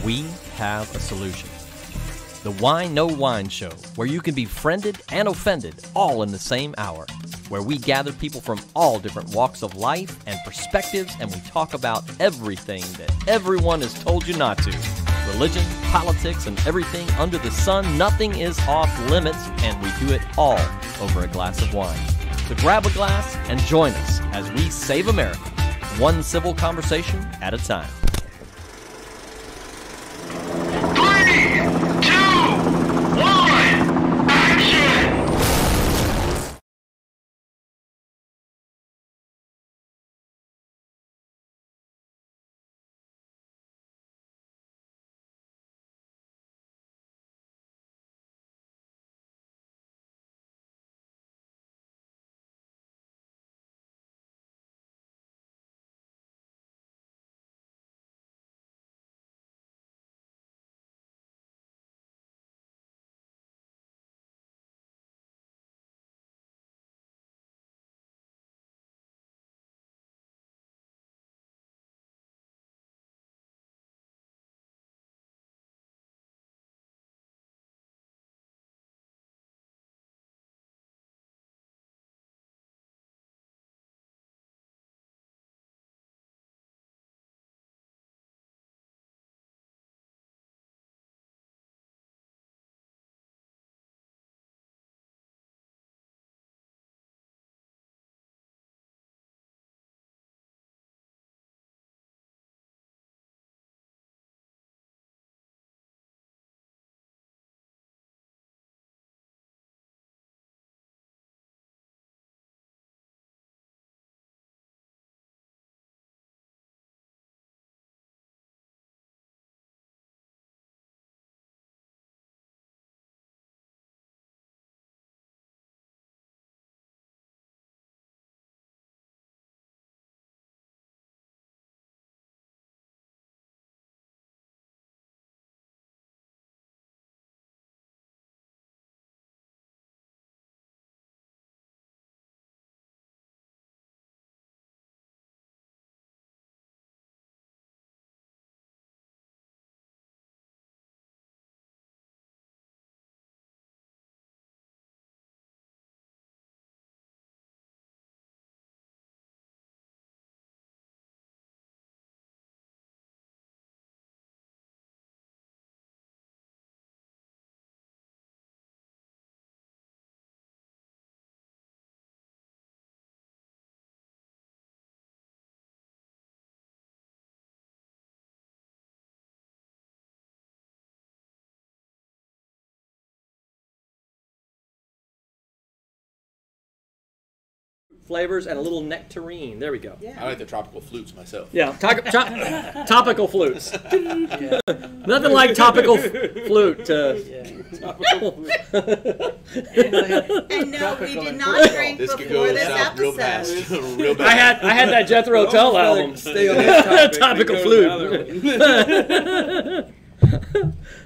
we have a solution. The Whine No Whine Show, where you can be friended and offended all in the same hour, where we gather people from all different walks of life and perspectives, and we talk about everything that everyone has told you not to. Religion, politics, and everything under the sun. Nothing is off limits, and we do it all over a glass of wine. So grab a glass and join us as we save America, one civil conversation at a time. 3, 2, 1, action! Flavors and a little nectarine. There we go. I like the tropical flutes myself. Yeah, topical flutes. Nothing like topical flute. And no, we did not drink This could before go this south real fast. episode. Real I bad. had that Jethro Tull album. Stay on this topic. Topical flute.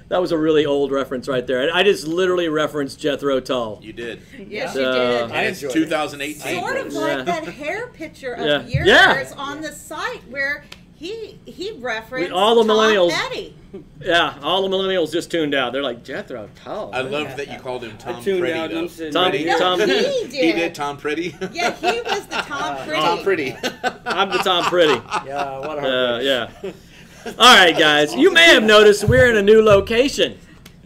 That was a really old reference right there. I just literally referenced Jethro Tull. You did. Yes, you did. And it's 2018. Sort of like that hair picture of Yeah. yours Yeah. on the site where he referenced All the Tom millennials. Petty. Yeah, all the millennials just tuned out. They're like, Jethro Tull. I love that you called him Tom tuned out Pretty, and though. said, Tom, Pretty. No, Tom, he He did. did Tom Pretty. Yeah, he was the Tom Pretty. Tom Pretty. I'm the Tom Pretty. Yeah, what a Yeah. All right, guys. You may have noticed we're in a new location.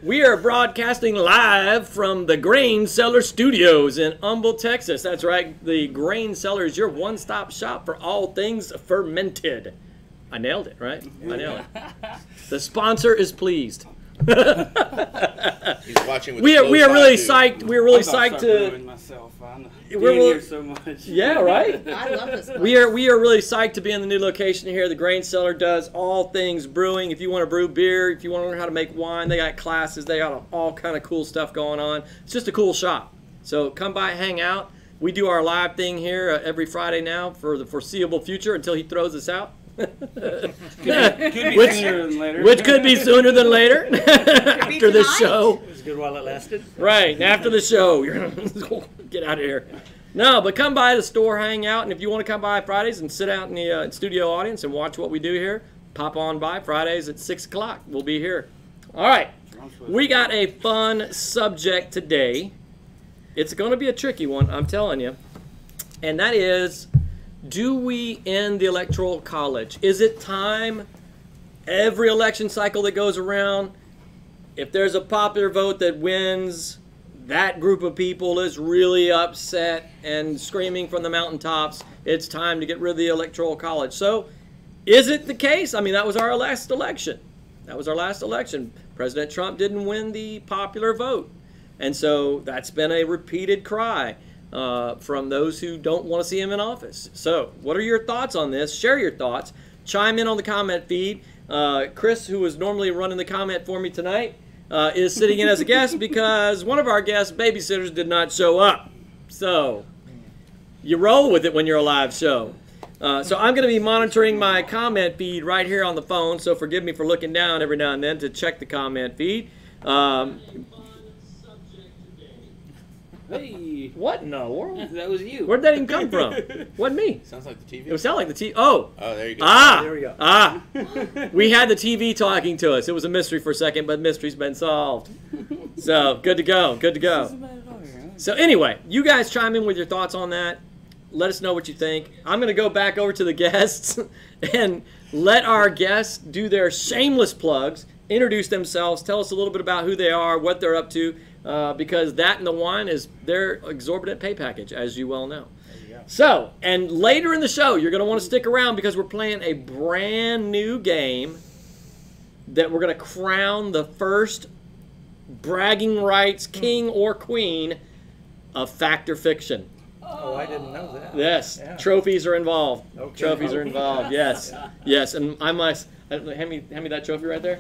We are broadcasting live from the Grain Cellar Studios in Humble, Texas. That's right. The Grain Cellar is your one-stop shop for all things fermented. I nailed it, right? I nailed it. The sponsor is pleased. He's watching with We are a really close eye, too. psyched. We're really I'm about psyched start to. brewing myself. I'm We're being really- here so much. Yeah, right. I love this place. We are really psyched to be in the new location here. The Grain Cellar does all things brewing. If you want to brew beer, if you want to learn how to make wine, they got classes. They got all kind of cool stuff going on. It's just a cool shop. So come by, hang out. We do our live thing here every Friday now for the foreseeable future until he throws us out. Could be Which- sooner than later. Which could be sooner than later after this tonight. show. It was good while it lasted. Right, and after the show, you're gonna get out of here. No, but come by the store, hang out, and if you want to come by Fridays and sit out in the studio audience and watch what we do here, pop on by Fridays at 6 o'clock. We'll be here. All right. We got a fun subject today. It's going to be a tricky one, I'm telling you. And that is, do we end the Electoral College? Is it time, every election cycle that goes around, if there's a popular vote that wins, that group of people is really upset and screaming from the mountaintops, it's time to get rid of the Electoral College. So, is it the case? I mean, that was our last election. President Trump didn't win the popular vote. And so that's been a repeated cry from those who don't want to see him in office. So what are your thoughts on this? Share your thoughts. Chime in on the comment feed. Chris, who was normally running the comment for me tonight, is sitting in as a guest because one of our guest babysitters did not show up. So you roll with it when you're a live show. So I'm going to be monitoring my comment feed right here on the phone, so forgive me for looking down every now and then to check the comment feed. Hey. What in the world? That was you. Where'd that even come from? Wasn't me. Sounds like the TV. It would sound like the TV. Oh. Oh, there you go. There we go. We had the TV talking to us. It was a mystery for a second, but mystery's been solved. So, good to go. Good to go. So anyway, you guys chime in with your thoughts on that. Let us know what you think. I'm going to go back over to the guests and let our guests do their shameless plugs, introduce themselves, tell us a little bit about who they are, what they're up to, because that and the wine is their exorbitant pay package, as you well know. So, and later in the show, you're going to want to stick around because we're playing a brand new game that we're going to crown the first bragging rights king or queen of fact or fiction. Oh, I didn't know that. Yes, Yeah. trophies are involved. Okay. Trophies are involved. Yes, yes, and I must hand me that trophy right there.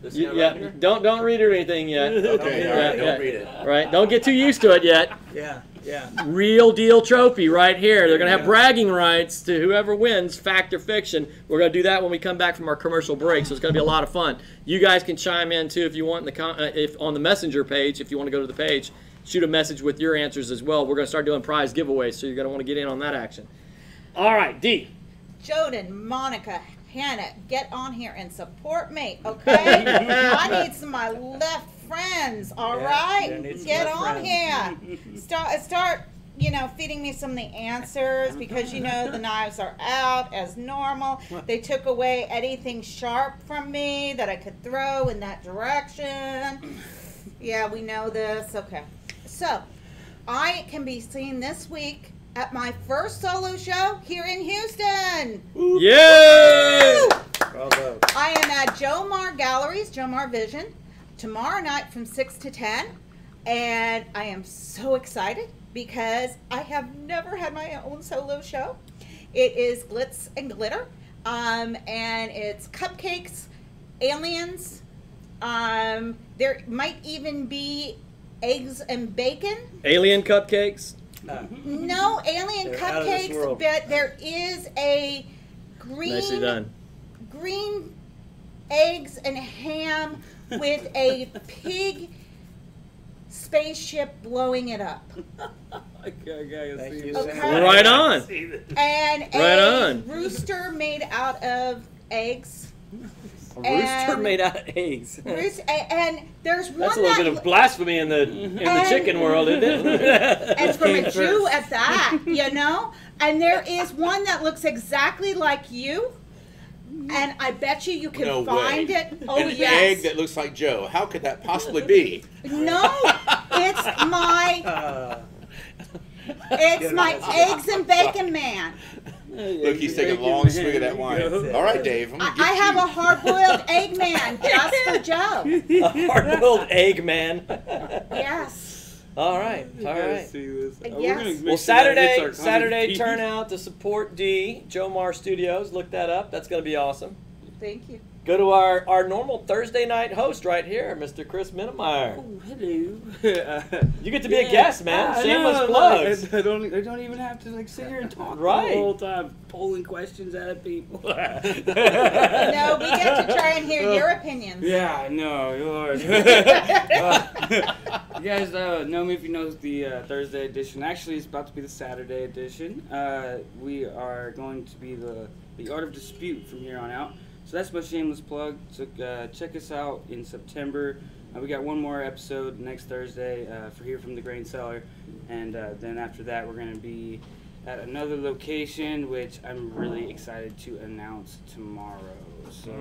Yeah, don't read it or anything yet. Okay, all right, don't read it. Right, don't get too used to it yet. Yeah, yeah. Real deal trophy right here. They're gonna have bragging rights to whoever wins fact or fiction. We're gonna do that when we come back from our commercial break. So it's gonna be a lot of fun. You guys can chime in too if you want in the if on the messenger page. If you want to go to the page. Shoot a message with your answers as well. We're going to start doing prize giveaways, so you're going to want to get in on that action. All right, D. Joden, Monica, Hannah, get on here and support me, okay? I need some of my left friends, all right? Get on here. Start, feeding me some of the answers because, the knives are out as normal. They took away anything sharp from me that I could throw in that direction. Yeah, we know this. Okay. So, I can be seen this week at my first solo show here in Houston. Yay! Bravo. I am at Jomar Galleries, Jomar Vision, tomorrow night from 6 to 10. And I am so excited because I have never had my own solo show. It is Glitz and Glitter. And it's cupcakes, aliens. There might even be eggs and bacon. Alien cupcakes. No alien They're out of this cupcakes, world. but there is a Nicely done. green eggs and ham with a pig spaceship blowing it up. Thank you, Okay. Sam. Right on. And Right a on. rooster made out of eggs. A rooster And- made out of eggs. And there's one That's a little bit of blasphemy in the chicken world, isn't it? and from a Jew at that, And there is one that looks exactly like you. And I bet you can No find way. it. Oh, An yes. egg that looks like Joe. How could that possibly be? No, it's my eggs and bacon man. Look, he's taking a long swig of that wine. All right, Dave. I'm gonna get I have you. a hard-boiled egg man just for Joe. A hard-boiled egg, man. Yes. All right, all right. Yes. Well, Saturday turnout to support D, Jomar Studios. Look that up. That's going to be awesome. Thank you. Go to our normal Thursday night host right here, Mr. Chris Minnemeyer. Oh, hello. You get to be a guest, man. Shameless plugs. I don't even have to sit here and talk Right. the whole time, pulling questions out of people. No, we get to try and hear your opinions. Yeah, I know, Lord. You guys know me if you know the Thursday edition. Actually, it's about to be the Saturday edition. We are going to be the Art of Dispute from here on out. So that's my shameless plug. So check us out in September. We got one more episode next Thursday for Here from the Grain Cellar. And then after that, we're going to be at another location, which I'm really excited to announce tomorrow. So,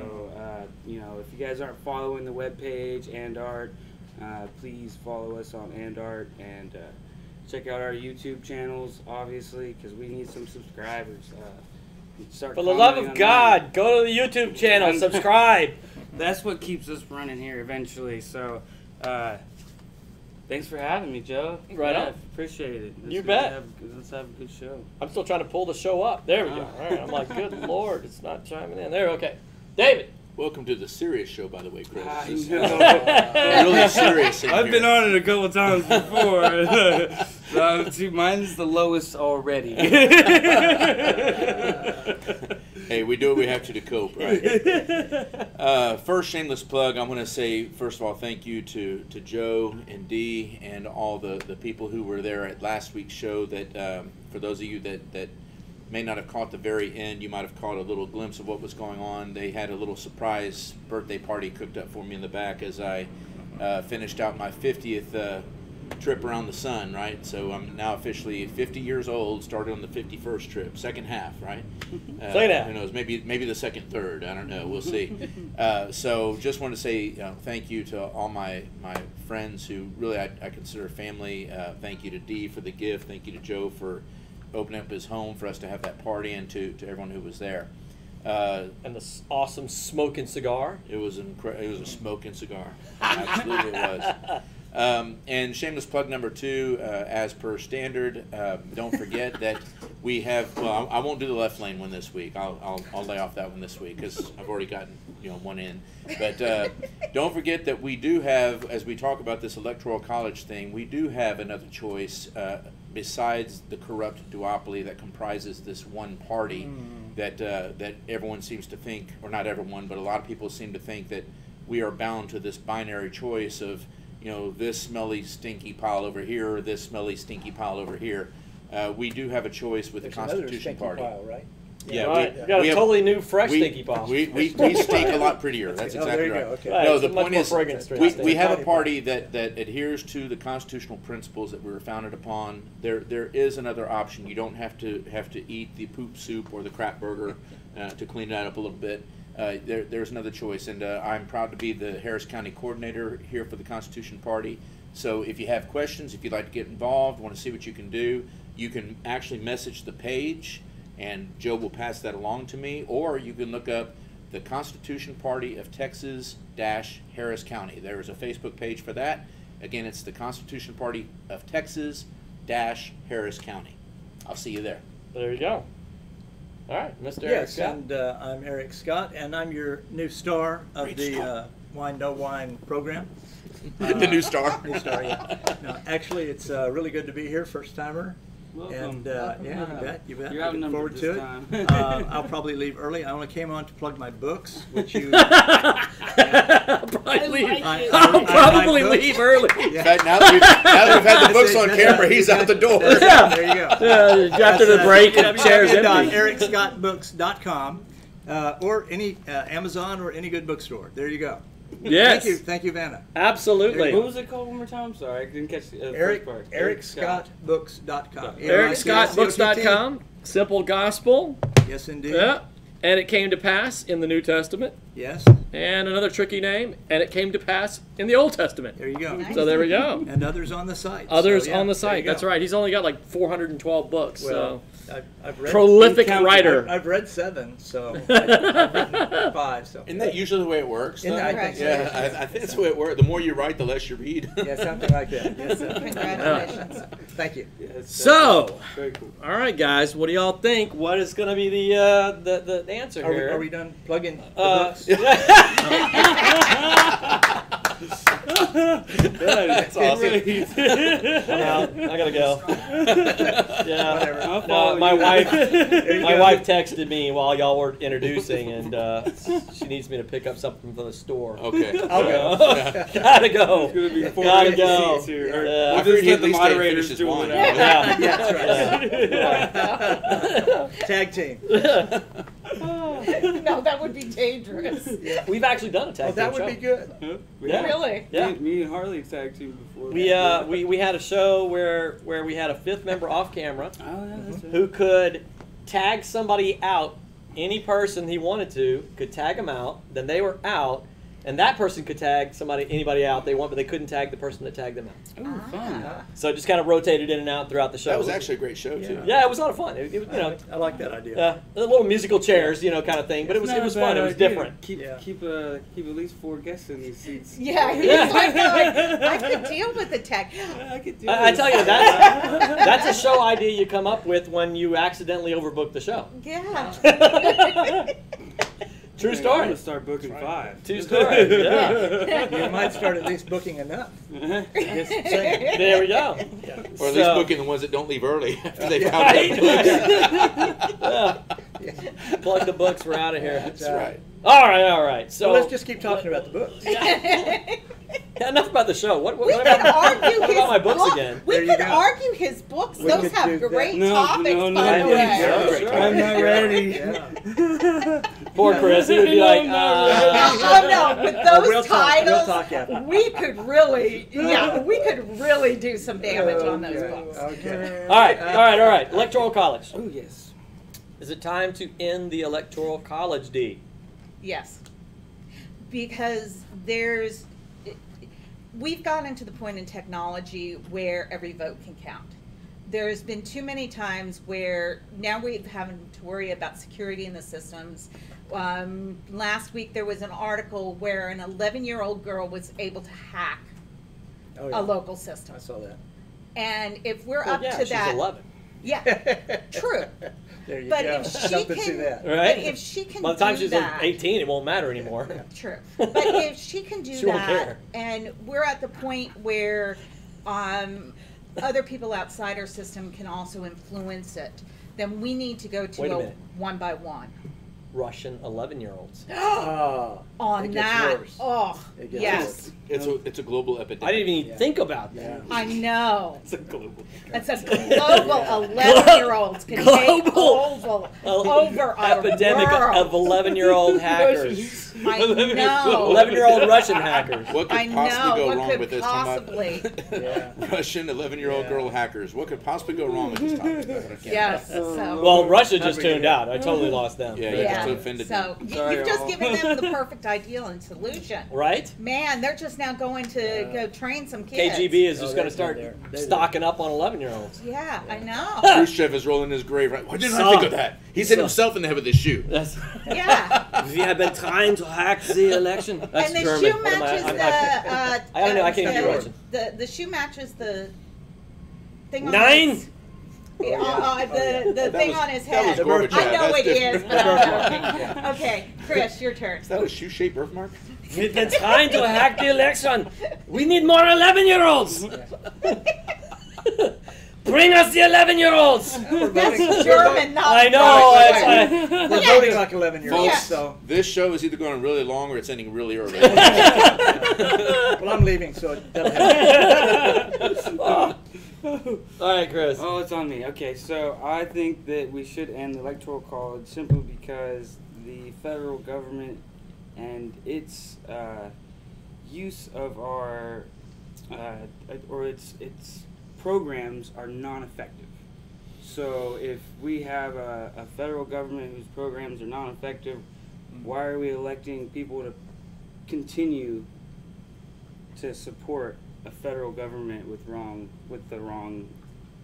you know, if you guys aren't following the webpage, Andart, please follow us on Andart and check out our YouTube channels, obviously, because we need some subscribers. For the love of God, go to the YouTube channel, subscribe. That's what keeps us running here eventually. So, thanks for having me, Joe. Right on. Appreciate it. You bet. Let's have a good show. I'm still trying to pull the show up. There we go. All right. I'm like, good Lord, it's not chiming in. There, okay. David. Welcome to the serious show, by the way, Chris. This is, I really serious. I've been on it a couple times before. So, mine's the lowest already. Hey, we do what we have to cope, right? First, shameless plug. I'm going to say, first of all, thank you to Joe and Dee and all the people who were there at last week's show. That for those of you that may not have caught the very end, you might have caught a little glimpse of what was going on. They had a little surprise birthday party cooked up for me in the back as I finished out my 50th trip around the sun, right? So I'm now officially 50 years old, started on the 51st trip, second half, right? Second half. Who knows, maybe the second third, I don't know, we'll see. So just want to say thank you to all my friends who really I consider family. Thank you to Dee for the gift, thank you to Joe for opening up his home for us to have that party, and to everyone who was there. And the awesome smoking cigar. It was it was a smoking cigar. Absolutely it was. And shameless plug number 2, as per standard, don't forget that we have. Well, I won't do the left lane one this week. I'll lay off that one this week because I've already gotten one in. But don't forget that we do have, as we talk about this electoral college thing, we do have another choice besides the corrupt duopoly that comprises this one party. That everyone seems to think, or not everyone, but a lot of people seem to think that we are bound to this binary choice of, this smelly, stinky pile over here, or this smelly, stinky pile over here. We do have a choice with the Constitution Party. Pile, right? Yeah, right. You got a totally new, fresh stinky pile. We stink a lot prettier. That's exactly right. Okay. No, the much point more is, fragrance we have a party that adheres to the constitutional principles that we were founded upon. There is another option. You don't have to eat the poop soup or the crap burger to clean that up a little bit. There's another choice, and I'm proud to be the Harris County coordinator here for the Constitution Party. So if you have questions, if you'd like to get involved, want to see what you can do, you can actually message the page, and Joe will pass that along to me, or you can look up the Constitution Party of Texas-Harris County. There is a Facebook page for that. Again, it's the Constitution Party of Texas-Harris County. I'll see you there. There you go. All right, Mr. Eric Scott. And I'm Eric Scott, and I'm your new star of Great the star. Wine No Wine program. The new star. New star, yeah. No, actually, it's really good to be here, first timer. Welcome. And yeah, you bet. You're Looking outnumbered forward this to it. time. I'll probably leave early. I only came on to plug my books, which you. I'll probably leave. I I'll probably like books. leave early. In fact, now that we've had the books on camera, he's out the door. Yeah. There you go. After the break, and chairs empty. EricScottBooks.com or any Amazon or any good bookstore. There you go. Yes. Thank you, Vanna. Absolutely. What was it called one more time? I'm sorry, I didn't catch the first part. EricScottBooks.com. EricScottBooks.com. Simple gospel. Yes, indeed. Yeah. And it came to pass in the New Testament. Yes. And another tricky name. And it came to pass in the Old Testament. There you go. Nice. So there we go. And others on the site. Others So, yeah, on the there site. you go. That's right. He's only got like 412 books. Well, So I've read prolific counting. writer. I've read 7, so I've written 5. So Isn't that usually the way it works? Isn't though? that- Right. Yeah, I think that's the way it works. The more you write, the less you read. yeah, something like that. Yes, sir. Congratulations. Thank you. So, Very cool. all right, guys. What do y'all think? What is going to be the answer Are here? we done plugging the books? That's awesome. I'm out. I gotta go. Yeah. Whatever. I'll No, follow my you. wife. you My go. wife texted me while y'all were introducing, and she needs me to pick up something from the store. Okay. I'll go. Gotta go. It's gonna be 4 Gotta empty go. seats here. Or Yeah. we'll I figured just he'd let at the least stay and moderators finish his do wine. whatever. Yeah. Yeah, that's right. Yeah. Tag team. No, that would be dangerous. We've actually done a tag Oh, that team would show. be good. Huh? Yeah. Really? Yeah. Me and Harley tag team before. We had a show where we had a fifth member off camera Oh, yeah, that's right. who could tag somebody out. Any person he wanted to could tag them out. Then they were out, and that person could tag anybody out they want, but they couldn't tag the person that tagged them out. Ooh, fun. So it just kind of rotated in and out throughout the show. That was actually a great show too. Yeah, it was a lot of fun. It was, I like that idea. a little musical chairs, kind of thing. But it was Not a fun. bad It was idea. different. Keep at least 4 guests in these seats. Yeah, he's Yeah. like, I could deal with the tech. I could do I this. tell you, that's a show idea you come up with when you accidentally overbook the show. Yeah. True I'm story. gonna start booking 5. True story. Yeah. You might start at least booking enough. Just saying. There we go. Or at So- least booking the ones that don't leave early after they found out. Yeah. Plug the books. We're out of here. That's right. All right. So So let's just keep talking about the books. enough about the show. What We about, could argue what his about my books book. again? We There you could go. argue his books. We Those could have do that. great No, topics, no, by the no. way. Yeah, Sure. I'm not ready. Yeah. Poor Chris. He would be like, Oh no, with those We'll titles, talk after. we could really do some damage on those Okay. books. Okay. all right. Electoral college. Oh, yes. Is it time to end the electoral college, D? Yes, because we've gotten to the point in technology where every vote can count. There's been too many times where now we're having to worry about security in the systems. Last week there was an article where an 11-year-old girl was able to hack Oh, yeah. a local system. I saw that. And if we're Well, up yeah, to she's that, 11. yeah, true. There you But go. if she Something to can, that. Right? but if she can By the time do she's that, 18, it won't matter anymore. true. But if she can do She won't that, care. and we're at the point where other people outside our system can also influence it, then we need to go to Wait a a minute. one by one. Russian 11-year-olds. Oh, On it gets that, worse. oh It gets yes, It's a global epidemic. I didn't even think about that. Yeah. I know. It's a global. It's a global 11-year-olds can take Global. over our Epidemic world. of 11-year-old hackers. I know. 11-year-old Russian hackers. What could I possibly know. go What wrong could with this? possibly? Yeah. Russian 11-year-old Yeah. girl hackers. What could possibly go wrong with this topic? I can't- Yes. So. Well, Russia just Every tuned year. out. I totally lost them. Yeah, Yeah. just offended So me. Sorry, you've just all. given them the perfect ideal and solution. Right? Man, they're just now going to go train some kids. KGB is Oh, just they're going to start there. They're stocking up on 11-year-olds. Yeah, I know. Khrushchev is rolling his grave. Right? Why didn't I think of that? He's hit himself in the head with his shoe. That's. Yeah. We have been trying to hack the election. That's And the German. shoe What am matches I the. I don't know. I can't do Russian. The shoe matches the thing on Nine? his, the That thing was- on his that was head. Gorbachev. I know That's it different. is, but I'm joking. Okay, Chris, your turn. Is that a shoe-shaped birthmark? We've been trying to hack the election. We need more 11-year-olds. Bring us the 11-year-olds. That's German, not I know. Russian. It's, We're voting like 11-year-olds, Yeah. so. This show is either going really long or it's ending really early. Well, I'm leaving, so it doesn't happen. all right, Chris. Oh, it's on me. Okay, so I think that we should end the electoral college simply because the federal government and its use of our or its programs are non-effective. So if we have a federal government whose programs are non-effective, why are we electing people to continue to support a federal government with the wrong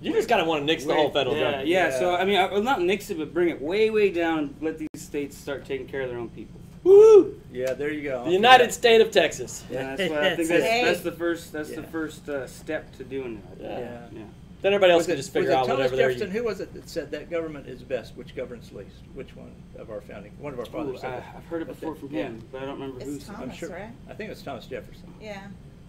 You just kind of want to nix the whole federal government. yeah. Yeah. So I mean, I'll not nix it, but bring it way down and let these states start taking care of their own people. Woo! Yeah, there you go. The United State of Texas. And that's what I think. Hey. That's the first. That's Yeah. the first step to doing that. Yeah. Yeah. Then everybody else Was can it- just figure was it out Thomas whatever they're. Jefferson, who was it that said that government is best? Which governs least? Which one of our founding? One of our Ooh, fathers said that. I've heard it before from him, but I don't remember who It's said it. Thomas, sure. right? I think it was Thomas Jefferson. Yeah.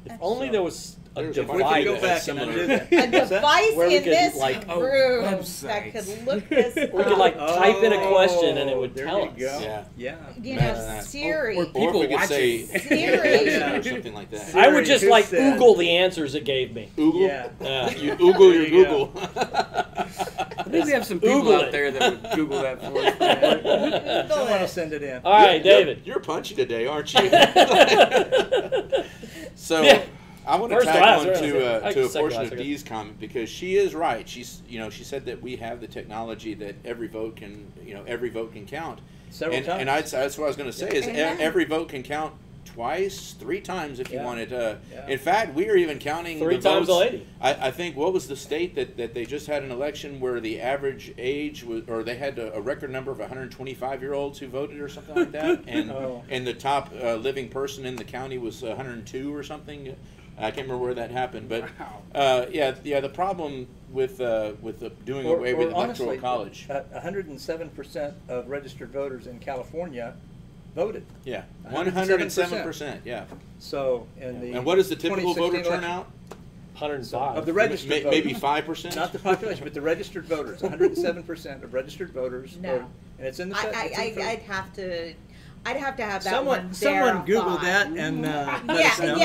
If only there was a There's a If we device. could go Right. back and Similar. undo that. A device Where we in could, this like, room website. that could look this We could like up. type in a question and it would there tell you us. go. Yeah. Yeah. You Imagine know, that. Siri. Or if we could say Siri. or something like that. I would just Who like said- Google the answers it gave me. Google? Yeah. Yeah. You Google There your you go. Google. I think we have some people Google out it. there that would Google that for us. Someone will send it in. All right, David. You're punchy today, aren't you? So Yeah. I want to First tag class, on really. to a Second portion class, of I guess. Dee's comment because she is right. She said that we have the technology that every vote can count. Several times. And that's what I was going to say is Amen. every vote can count twice, 3 times if you Yeah. wanted. Yeah. In fact, we are even counting 3 the times votes. a lady. I think what was the state that they just had an election where the average age was, or they had a record number of 125-year-olds who voted or something like that, and Oh. and the top living person in the county was 102 or something. I can't remember where that happened, but yeah. The problem with doing away with electoral honestly, college. 107% of registered voters in California voted. Yeah, 107%. 107%. Yeah. So in the And what is the typical 2016 voter election, turnout? 105. of the registered voters? Maybe 5%. Not the population, but the registered voters. 107% of registered voters No. voted. And it's in the. it's in the I'd have to. I'd have to have that someone one Google verified. that and let us know.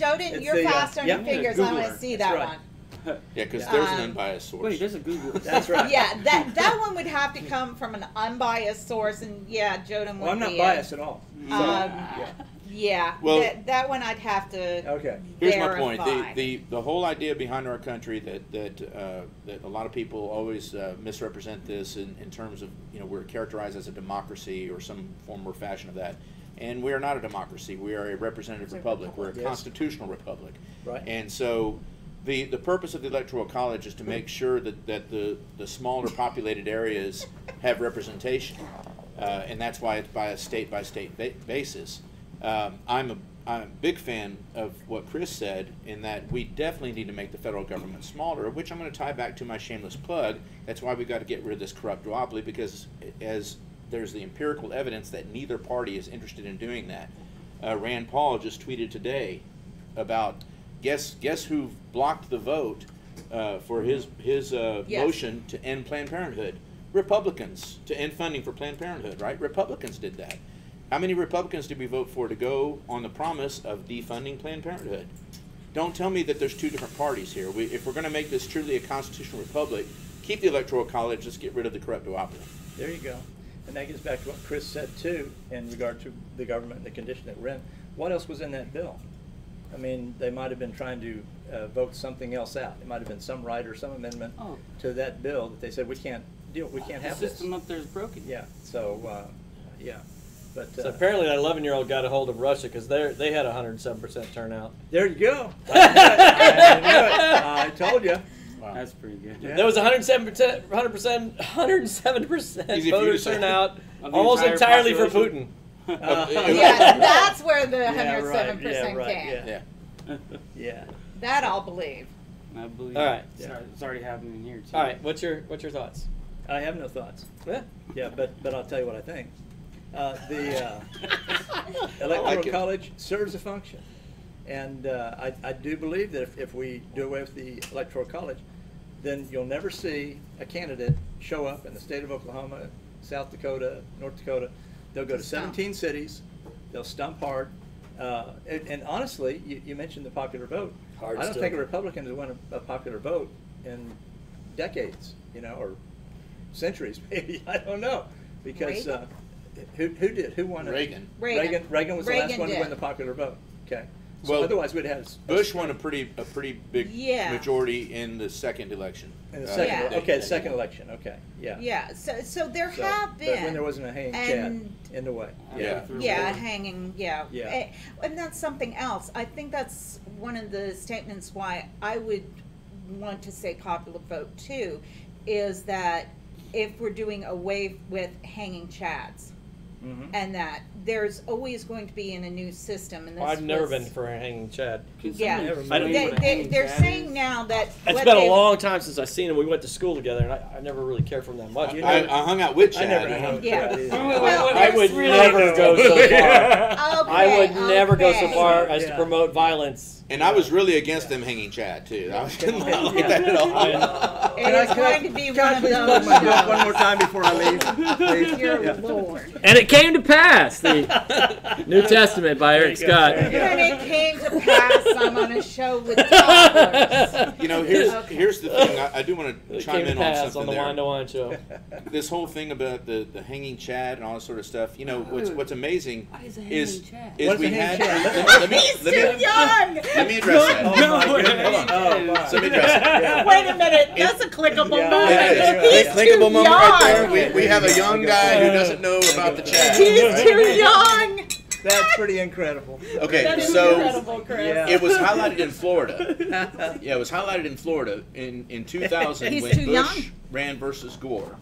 Joden, It's you're the, fast on your yeah, fingers. I want Googler. to see That's that right. one. Yeah, because there's an Um, unbiased source. Wait, there's a Google. That's right. Yeah, that one would have to come from an unbiased source, and yeah, Joden would Well, I'm not be biased at all. So, yeah. Yeah, Well- that one I'd have to. Okay. Here's verify. my point. The whole idea behind our country that a lot of people always misrepresent this in terms of we're characterized as a democracy or some form or fashion of that, and we are not a democracy. We are a representative republic. We're a Yes. constitutional republic. Right. And so the purpose of the Electoral College is to make sure that the smaller populated areas have representation, and that's why it's by a state basis. I'm a big fan of what Chris said in that we definitely need to make the federal government smaller, which I'm going to tie back to my shameless plug. That's why we've got to get rid of this corrupt duopoly, because as there's the empirical evidence that neither party is interested in doing that. Rand Paul just tweeted today about guess who blocked the vote for his motion to end Planned Parenthood? Republicans, to end funding for Planned Parenthood, right? Republicans did that. How many Republicans did we vote for to go on the promise of defunding Planned Parenthood? Don't tell me that there's 2 different parties here. If we're going to make this truly a constitutional republic, keep the Electoral College, just get rid of the corrupt duopoly. There you go. And that gets back to what Chris said, too, in regard to the government and the condition that we're in. What else was in that bill? I mean, they might have been trying to vote something else out. It might have been some right or some amendment to that bill that they said, we can't have The this. system up there is broken. Yeah, so, yeah. But So apparently that 11-year-old got a hold of Russia because they had 107% turnout. there you go. I told you. That's pretty good. Yeah. There was 107% Easy for you to voter say. turnout, Of the almost entire entirely for population? Putin. Yeah, that's where the Yeah, 107% right, came. yeah. Yeah. Yeah. That I'll believe. I believe All right. it's already happening here too. All right, what's your thoughts? I have no thoughts. Yeah. Yeah, but I'll tell you what I think. The Electoral like it. College serves a function. And I do believe that if we do away with the Electoral College, then you'll never see a candidate show up in the state of Oklahoma, South Dakota, North Dakota. They'll go to Stump. 17 cities. They'll stump hard. And honestly, you mentioned the popular vote. Hard I don't still. think a Republican has won a popular vote in decades, or centuries, maybe. I don't know. Because Reagan? who did? Who won it? Reagan. Reagan was the last Reagan one to did. win the popular vote. Okay. So Well, otherwise we'd have Bush won a pretty big Yeah. majority in the second election. in the second. Yeah. Okay, the second election. Okay. Yeah. Yeah, so there So, have been. but when there wasn't a hanging and- cat in the way. Yeah. Yeah, hanging, yeah. Yeah. And that's something else. I think that's one of the statements why I would want to say popular vote too, is that if we're doing away with hanging chads, Mhm. and that there's always going to be in a new system. And this I've never was- been for a hanging Chad. Can Yeah. someone I don't- explain what a They, hanging they're chad saying is? now that It's what been a they- long time since I've seen him. We went to school together, and I never really cared for him that much. You I know- hung out with I Chad. never hung out with Yeah. Chad either. Well, I would really never go so far. Okay, I would never go so okay. far as to Yeah. promote violence. And I was really against them hanging Chad too. I was not like that at all. It is going to be Can one I of please those plug my book shows. one more time before I leave? Please? Dear Yeah. Lord. And it came to pass. The New Testament by Eric There you go. Scott. There you go. And it came to pass. I'm on a show with dollars. You know, here's the thing. I do want to chime in on pass something on the there. Whine to Whine show. This whole thing about the hanging chad and all this sort of stuff. You know, what's amazing is What's we a had. hanging He's too young. Let me address that. Oh, my goodness. Hold on. Oh, my. So let me address it. Wait a minute. That's a clickable Yeah. moment. It is. He's Clickable too moment right young. there. We have a young guy who doesn't know about the chat. He's too young. That's pretty incredible. Okay, That is so incredible, Chris. Yeah. it was highlighted in Florida. Yeah, it was highlighted in Florida in 2000 He's when too Bush young. ran versus Gore.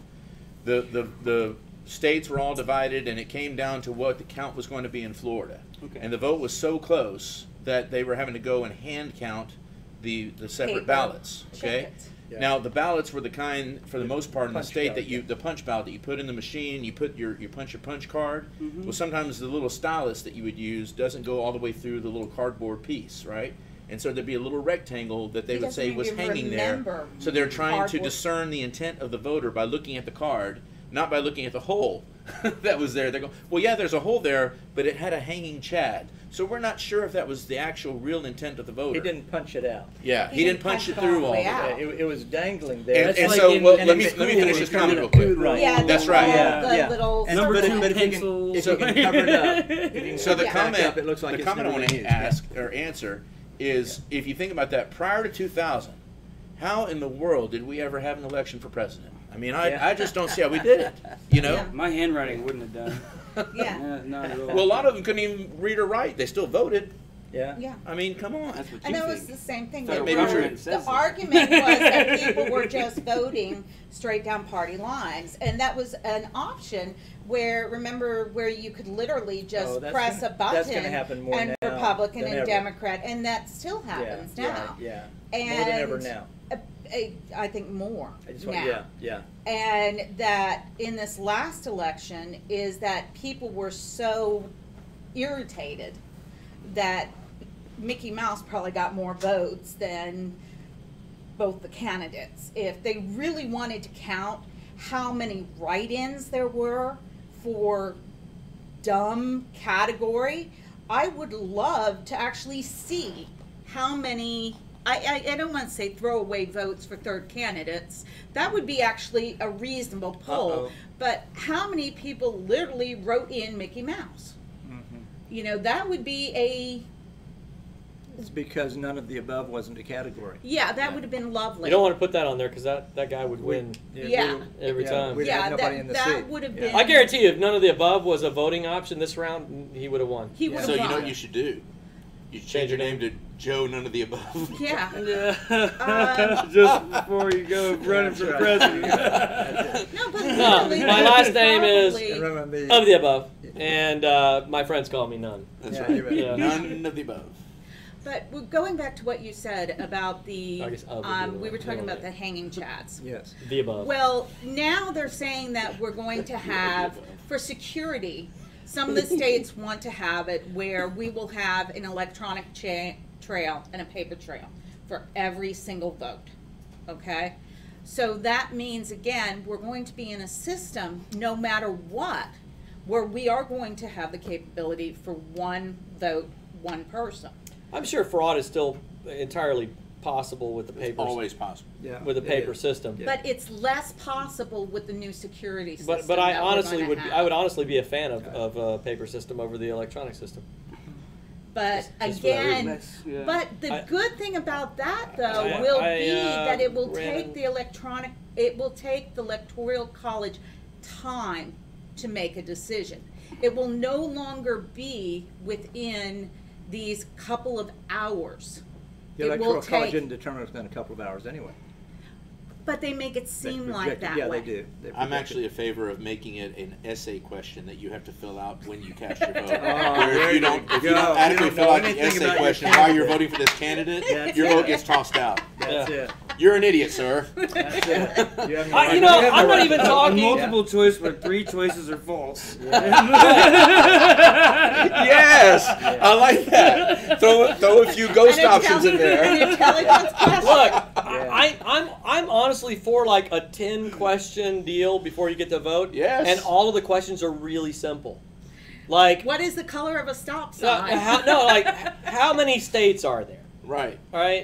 The states were all divided, and it came down to what the count was going to be in Florida. Okay. And the vote was so close that they were having to go and hand count the separate Paper. ballots. Check Okay. it. Yeah. Now the ballots were the kind, for the most part in the Punch state, ballot, that the punch ballot that you put in the machine, you put you punch your punch card. Well, sometimes the little stylus that you would use doesn't go all the way through the little cardboard piece, right? And so there'd be a little rectangle that they He would say doesn't was even hanging there. remember So they're trying to cardboard. discern the intent of the voter by looking at the card, not by looking at the hole that was there. They go, well, yeah, there's a hole there, but it had a hanging chad. So we're not sure if that was the actual real intent of the voter. He didn't punch it out. Yeah, He he didn't didn't punch it punch it all through the all way the out. way. It was dangling there. And like so, in- well, in let me school, finish they this turn comment it real a quick. food, right? Yeah, That's the right. little Number circle. two But if you can, pencils. if you can cover it up, if you can So cover the it back comment, up, it looks like the it's comment I never want been to used. ask or answer is, if you think about that, prior to 2000, how in the world did we ever have an election for president? I mean, Yeah. I just don't see how we did it. You know. Yeah. My handwriting wouldn't have done. Yeah. Not at all. Well, a lot of them couldn't even read or write. They still voted. Yeah. Yeah. I mean, come on. That's what And you that was think. the same thing. That that may be true. the argument was that people were just voting straight down party lines, and that was an option where, remember, where you could literally just Oh, that's press gonna- a button that's gonna happen more and now Republican than and ever. Democrat, and that still happens Yeah, now. Yeah. And More than ever now. I think more I just now. want, yeah. And that in this last election is that people were so irritated that Mickey Mouse probably got more votes than both the candidates. If they really wanted to count how many write-ins there were for dumb category, I would love to actually see how many, I don't want to say throwaway votes for third candidates. That would be actually a reasonable poll. Uh-oh. But how many people literally wrote in Mickey Mouse? You know, that would be It's because none of the above wasn't a category. that would have been lovely. You don't want to put that on there because that guy would win Yeah. every time. We'd have nobody in the that seat. would have Yeah. been. I guarantee you, if none of the above was a voting option this round, he would have won. He would have So you won. know what you should do? You should change your name to Joe None of the Above. Yeah. Yeah. Just before you go running for That's right. president. No, but No, literally, my that last would name is- probably- And remember the- Of the above, and my friends call me none. That's Yeah, right. you're right. Yeah. None of the above. But we're going back to what you said about the, I guess of would be the we were one. talking Yeah. about the hanging chads. Yes. The above. Well, now they're saying that we're going to have, for security, some of the states want to have it where we will have an electronic trail and a paper trail for every single vote, okay? So that means, again, we're going to be in a system, no matter what, where we are going to have the capability for one vote, one person. I'm sure fraud is still entirely possible with the It's paper always possible. Yeah. with the it paper is. system. Yeah. But it's less possible with the new security system. But I that we're honestly gonna would have. I would honestly be a fan of a paper system over the electronic system. But Just for that reason. again, That's- yeah. but the I- good thing about that though I- will I, be that it will ran take an- the electronic, it will take the electoral college time to make a decision. It will no longer be within these couple of hours. The It will electoral college take, didn't determine within a couple of hours anyway. but they make it They seem like projected- that yeah, way. they do. They I'm projected. actually a favor of making it an essay question that you have to fill out when you cast your vote. Oh, Where there if you don't, you if you go. don't You adequately don't fill know out the anything essay about your question while you're candidate. voting for this candidate, That's your it. vote gets tossed out. That's Yeah. it. You're an idiot, sir. That's it. You have no You right- know, you have I'm no not right even to vote. talking- Multiple choice where 3 choices are false. Yes, I like that. Throw a few ghost An options in An there. intelligence question. Look, I'm honestly for like a 10 question deal before you get to vote. Yes. And all of the questions are really simple. Like, What is the color of a stop sign? how many states are there? Right. All right,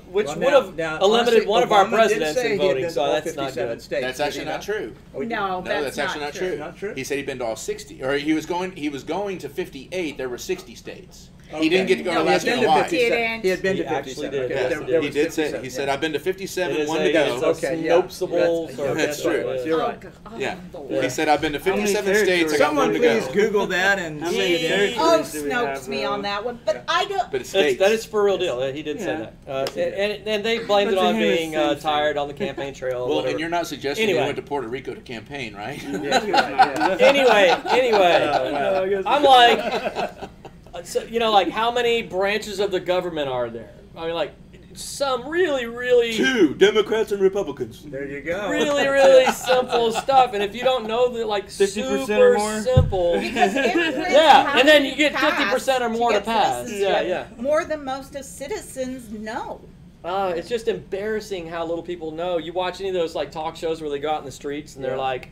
which Well, would have now, eliminated honestly, one of our Obama did presidents say in he had voting, been so to all that's not 57 good. states, That's did actually he not true. No, No, that's actually not true. Not true? He said he'd been to all 60, or he was going to 58. There were 60 states. Okay. He didn't get to go to No, he had Alaska been and to Hawaii. 57. He had been He to actually 57. did. Okay, Yeah, there he was did say. 57, He yeah. said, "I've been to 57, It is one a- to go." it's a Okay, yeah. Snopesable That's- sort of That's what it true. was. You're Oh, right. God. Oh, Yeah. Lord. He said, "I've been to many 57 territories? states. I got Someone one to please go." Google that and How see many it. territories? Oh, do we Snopes have, me though? on that one, but I don't. But it's That's, states. that is for real deal. He did say Yeah. that, and they blamed it But to on him, it's being the same thing. tired on the campaign trail. Well, whatever. and you're not suggesting Anyway. he went to Puerto Rico to campaign, right? Yeah. anyway, Oh, wow. I'm like, so, like how many branches of the government are there? I mean, like some really 2 Democrats and Republicans. There you go. really simple stuff, and if you don't know the 50% super or more? simple, Because immigrants yeah, have and then to you get pass 50% or more to get pass. citizenship. Yeah. More than most of citizens know. It's just embarrassing how little people know. You watch any of those talk shows where they go out in the streets and they're like,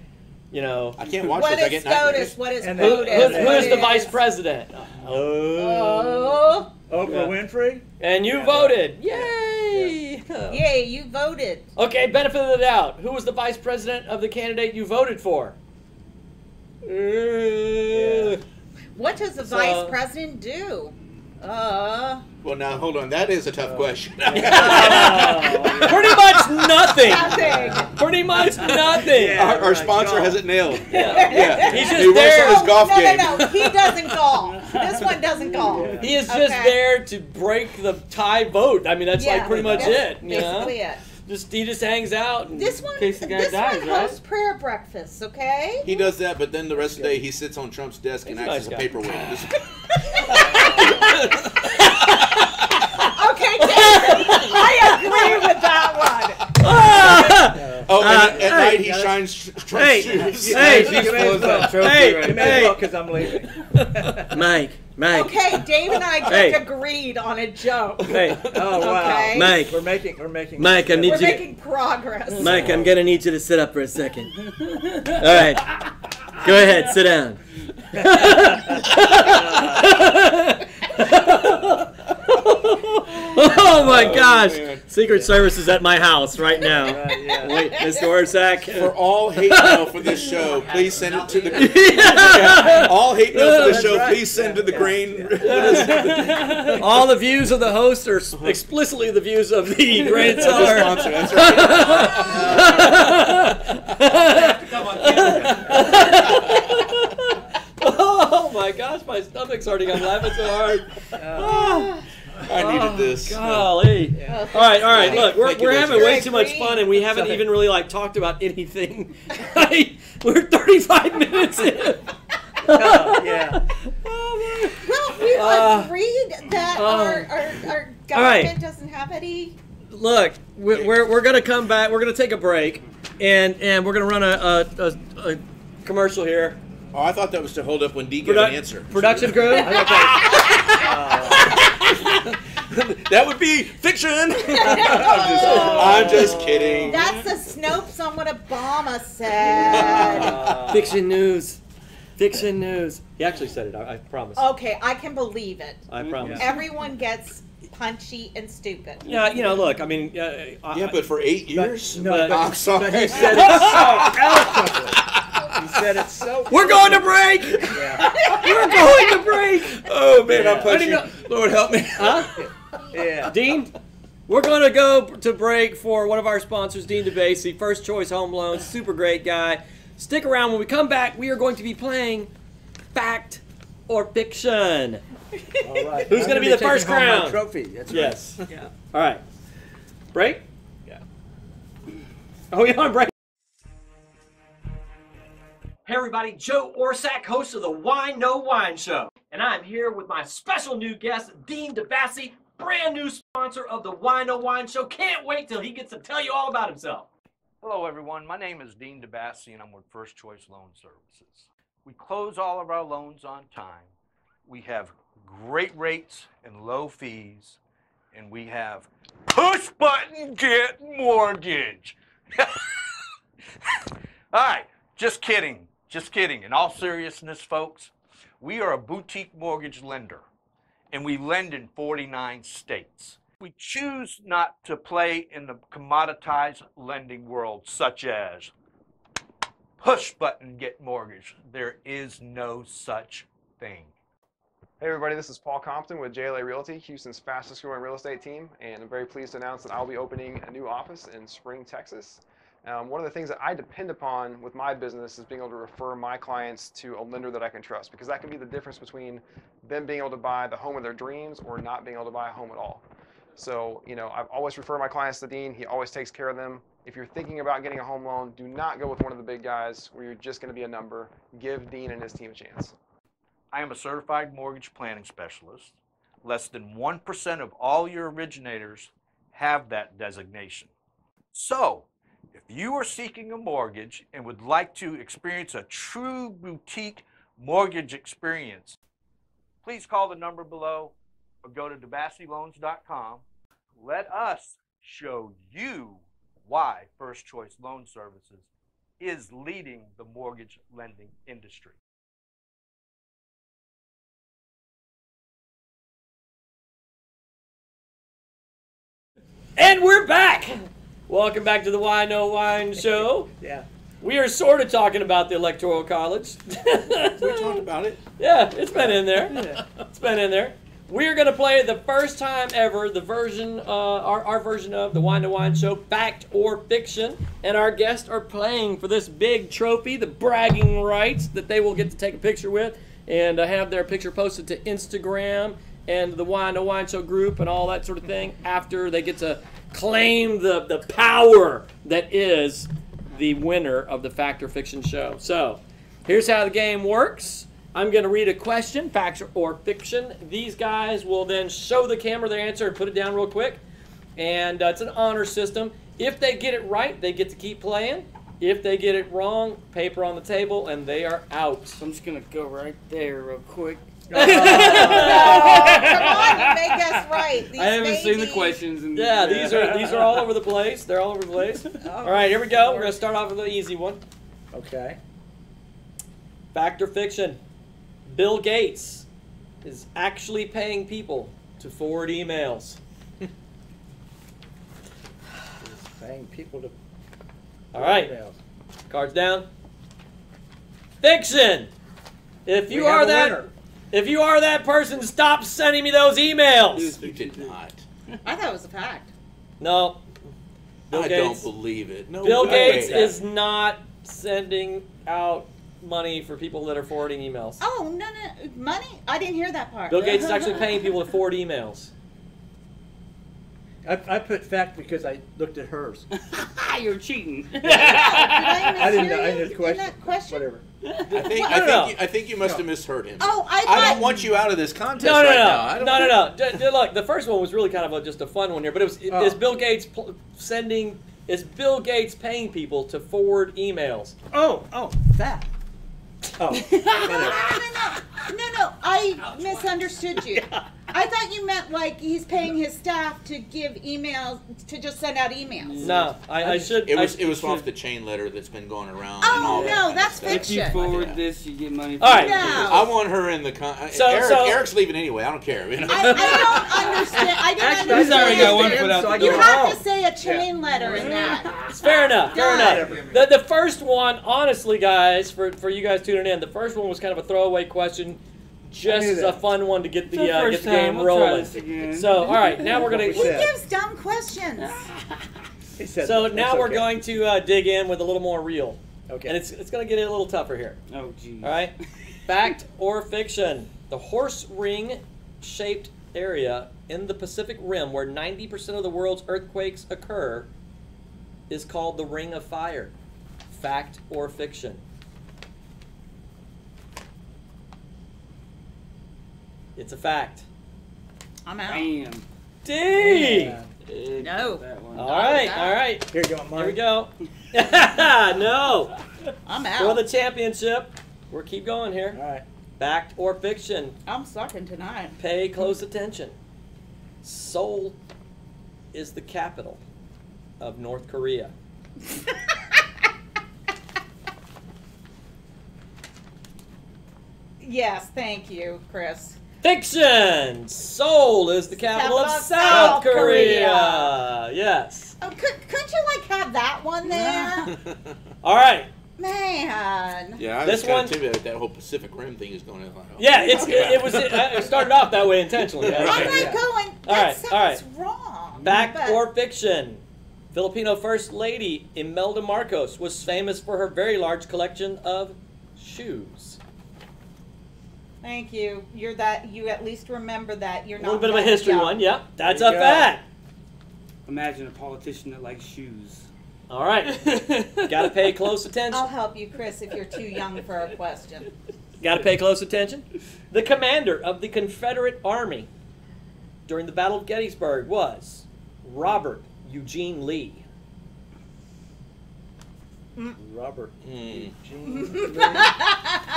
I can't watch What those. I is get nightmares. SCOTUS? What is And who, then- POTUS? who What is the is- vice president? Oh, Oprah Yeah. Winfrey? And you voted. Yay! yay, you voted. Okay, benefit of the doubt. Who was the vice president of the candidate you voted for? What does the So- vice president do? Well, now hold on. That is a tough question. Pretty much nothing. Nothing. Pretty much nothing. Yeah. Our sponsor has it nailed. Yeah. Yeah. He's just he works there. on his golf no, game. no, he doesn't golf. This one doesn't golf. He is just Okay. there to break the tie vote. I mean, that's Yeah, pretty much that's it. You know? basically it. He just hangs out. And, This one, In case the guy this dies, one right? hosts prayer breakfasts, okay? He does that, but then the rest of the day he sits on Trump's desk and He's a acts as nice a guy. paperweight. Okay, Jason, I agree with that one. Oh, and at night he hey, shines Trump's shoes. hey, Give me his book. Hey, Give me hey. his book because I'm leaving. Mike. Okay, Dave and I just Hey. agreed on a joke. Hey, Oh wow. Okay. Mike. We're making. Mike, I need We're you to- making progress. Mike, I'm gonna need you to sit up for a second. All right, go ahead, sit down. Oh my gosh! man. Secret Service is at my house right now. Yeah. Wait, Mr. Orsak. For all hate mail for this show, please send it to the. All hate mail for this show, right. please send to the grain. All the views of the host are explicitly the views of the Grand The Cellar. sponsor. That's right. Oh my gosh, my stomach's hurting. I'm laughing so hard. I needed this. Golly. All right. Look, Thank you, we're having Richard. way too much fun, and we haven't even really talked about anything. We're 35 minutes in. Yeah. Well, we agreed that our government right. doesn't have any. Look, we're gonna come back. We're gonna take a break, and we're gonna run a commercial here. Oh, I thought that was to hold up when D gave an answer. Production crew. That would be fiction. I'm just kidding. That's the Snopes on what Obama said. Fiction news. Fiction news. He actually said it. I promise. Okay, I can believe it. I promise. Everyone gets punchy and stupid. Yeah, look. I mean, Yeah, but for 8 years. No, I'm sorry. But he said it so eloquently. He said it so. we're going to break. Yeah. We're going to break. Oh man, Yeah. I'm punching. Lord help me. Huh? Yeah. Dean, we're going to go to break for one of our sponsors, Dean DeBasey, First Choice Home Loans, super great guy. Stick around. When we come back, we are going to be playing Fact or Fiction. All right. Who's I'm gonna be be the first taking home my crown? Trophy. That's right. Yes. Yeah. All right. Break? Yeah. Oh, yeah, on break. Hey, everybody. Joe Orsak, host of the Whine No Whine Show. And I'm here with my special new guest, Dean DeBassi, brand new sponsor of the Whine No Whine Show. Can't wait till he gets to tell you all about himself. Hello, everyone. My name is Dean DeBassi, and I'm with First Choice Loan Services. We close all of our loans on time. We have great rates and low fees, and we have push button get mortgage. All right, just kidding. Just kidding. In all seriousness, folks, We are a boutique mortgage lender, and we lend in 49 states. We choose not to play in the commoditized lending world, such as push button get mortgage. There is no such thing. Hey everybody, this is Paul Compton with JLA Realty, Houston's fastest growing real estate team, and I'm very pleased to announce that I'll be opening a new office in Spring, Texas. One of the things that I depend upon with my business is being able to refer my clients to a lender that I can trust, because that can be the difference between them being able to buy the home of their dreams or not being able to buy a home at all. So, I've always referred my clients to Dean. He always takes care of them. If you're thinking about getting a home loan, do not go with one of the big guys where you're just going to be a number. Give Dean and his team a chance. I am a certified mortgage planning specialist. Less than 1% of all your originators have that designation. So, if you are seeking a mortgage and would like to experience a true boutique mortgage experience, please call the number below or go to DeBassiLoans.com. Let us show you why First Choice Loan Services is leading the mortgage lending industry. And we're back. Welcome back to the Why No Whine show. Yeah. We are sort of talking about the Electoral College. We talked about it. Yeah, it's been in there. It's been in there. We are going to play the first time ever the version, our version of the Why No Whine show, Fact or Fiction. And our guests are playing for this big trophy, the bragging rights that they will get to take a picture with and have their picture posted to Instagram and the Why No Whine show group and all that sort of thing after they get to claim the power that is the winner of the Fact or Fiction show. So here's how the game works. I'm going to read a question, fact or fiction. These guys will then show the camera their answer and put it down real quick. And it's an honor system. If they get it right, they get to keep playing. If they get it wrong, paper on the table, and they are out. So I'm just going to go right there real quick. No, come on, you make us right. These I haven't seen the babies. questions. And, Yeah, these are all over the place. They're all over the place. All right, here we go. We're going to start off with an easy one. Okay. Fact or fiction? Bill Gates is actually paying people to forward emails. Paying people to. All right, cards down. Fiction. If you are that person, stop sending me those emails. You did not. I thought it was a fact. No. Bill I Gates, don't believe it. No Bill way. Gates is not sending out money for people that are forwarding emails. Oh, no, money? I didn't hear that part. Bill Gates is actually paying people to forward emails. I put fact because I looked at hers. You're cheating. I didn't know. I you didn't in question. that question? Whatever. I think you must have misheard him. Oh, I don't want you out of this contest No. right now. No. Look, the first one was really kind of just a fun one here, but it was is Bill Gates is Bill Gates paying people to forward emails? Oh, that. Oh. No, I misunderstood you. I thought you meant like he's paying his staff to give emails, to just send out emails. No, I should. It was off the chain letter that's been going around. Oh, and all that no, kind of that's stuff. If you fiction. forward this, you get money. All right. No. I want her in the Eric's leaving anyway. I don't care. You know? I don't understand. I didn't Actually, understand. he's already got one foot out the You door. have to say a chain letter in that. It's fair enough. Fair Done. enough. The first one, honestly, guys, for you guys tuning in, the first one was kind of a throwaway question, just as a fun one to get the game rolling. So, all right, now we're gonna. He gives dumb questions. So now we're going to dig in with a little more real. Okay. And it's going to get a little tougher here. Oh, geez. All right. Fact or fiction? The horse ring-shaped area in the Pacific Rim, where 90% of the world's earthquakes occur, is called the Ring of Fire. Fact or fiction? It's a fact. I'm out. Bam. D. No. That one. All right. Here you go, Mike. Here we go. No. I'm For out. the championship, we'll keep going here. All right. Fact or fiction? I'm sucking tonight. Pay close attention. Seoul is the capital of North Korea. Yes, thank you, Chris. Fiction. Seoul is the capital of South Korea. Yes. Oh, couldn't you like have that one there? All right. Man. Yeah, I This was kind one- of intimidated that whole Pacific Rim thing is going on. Yeah, it started off that way intentionally. I'm not going. All That right, sounds all right. wrong. Fact but- or fiction? Filipino First Lady Imelda Marcos was famous for her very large collection of shoes. Thank you. You're that. You at least remember that. You're A not. little bit of a that history young. one. Yep, that's There a you go. fact. Imagine a politician that likes shoes. All right. Got to pay close attention. I'll help you, Chris, if you're too young for a question. Got to pay close attention. The commander of the Confederate Army during the Battle of Gettysburg was Robert Eugene Lee. Robert.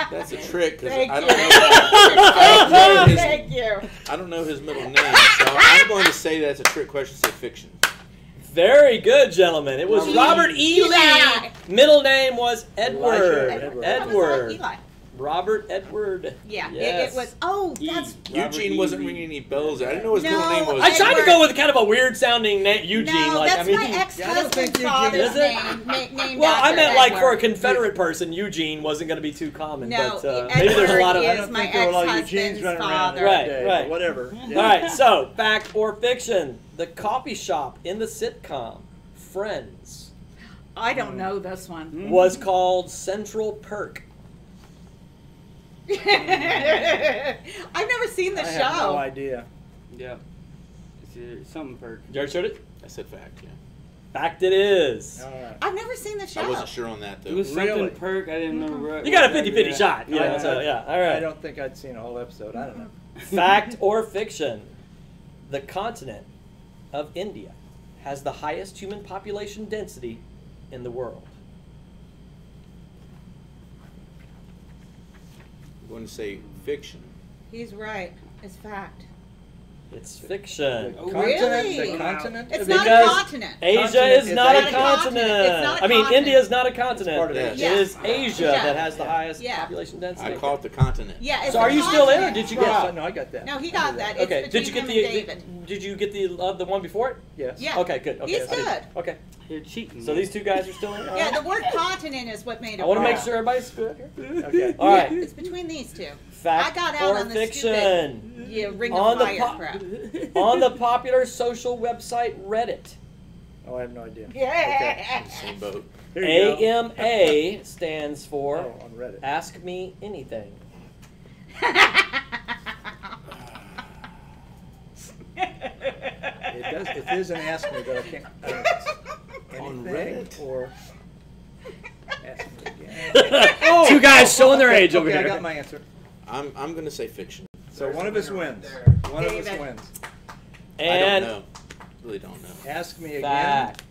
That's a trick because Thank I you. don't know. Thank you. I don't know his middle name, so I'm going to say that's a trick question. Say fiction. Very good, gentlemen. It was Robert E. Eli. Lee. Middle name was Edward. Edward. Edward. Eli. Robert Edward. Yeah, Yes. it was. Oh, that's. Eugene wasn't ringing any bells. I didn't know his No, middle name was. I tried to Edward. go with kind of a weird sounding name, Eugene. No, like that's I mean, my I don't ex-husband's think Eugene father's is it? name. well, I after meant like for a Edward. Confederate person, Eugene wasn't going to be too common. No, but maybe there's a lot of. Edward I is don't my think there were a lot of ex-husband's Eugenes running around father. there Right, today, right. but whatever. Yeah. All right, so fact or fiction? The coffee shop in the sitcom Friends I don't know this one. was called Central Perk. I've never seen the I show. have no idea. Yeah. It's something perk. You already showed it? I said fact. Yeah. Fact it is. All right. I've never seen the show. I wasn't sure on that though. It was something Really? perk. I didn't know. What, You got a what 50-50 that- shot. Yeah. Yeah, so, yeah. All I right. don't think I'd seen a whole episode. I don't know. Fact or fiction? The continent of India has the highest human population density in the world. I'm going to say fiction. He's right. It's fact. It's fiction. The Really? The continent? It's of not India? a continent. Asia Continent is is not a Asia. continent. It's not a I mean, continent. India is not a continent. part of Asia. It Yeah. is Asia Yeah. that has the highest Yeah. population density. I call it the continent. Yeah. It's So are a you still in, or continent. did you Yes, get? no, I got that. No, he I got knew that. Okay. It's Did you get between the? him and David. Did you get the one before it? Yes. Yeah. Okay. Good. Okay. He's I did. good. Okay. You're cheating. So these two guys are still in. All Yeah, right. the word continent is what made it I want to make wrong. sure everybody's good here. Okay. All right. It's between these two. Fact I got out or on the fiction? stupid Ring On of the Fire crap. On the popular social website Reddit, Oh, I have no idea. Yeah. Same boat. Here you go. AMA stands for Oh, on Reddit. Ask Me Anything. It does. It is an ask me, but I can't. I don't know if it's On anything Reddit? or ask me again. Oh, two guys showing their age over Okay, here. I got my answer. I'm going to say fiction. So one of us wins. One of us David. wins. And I don't know. Really don't know. Ask me again. fact.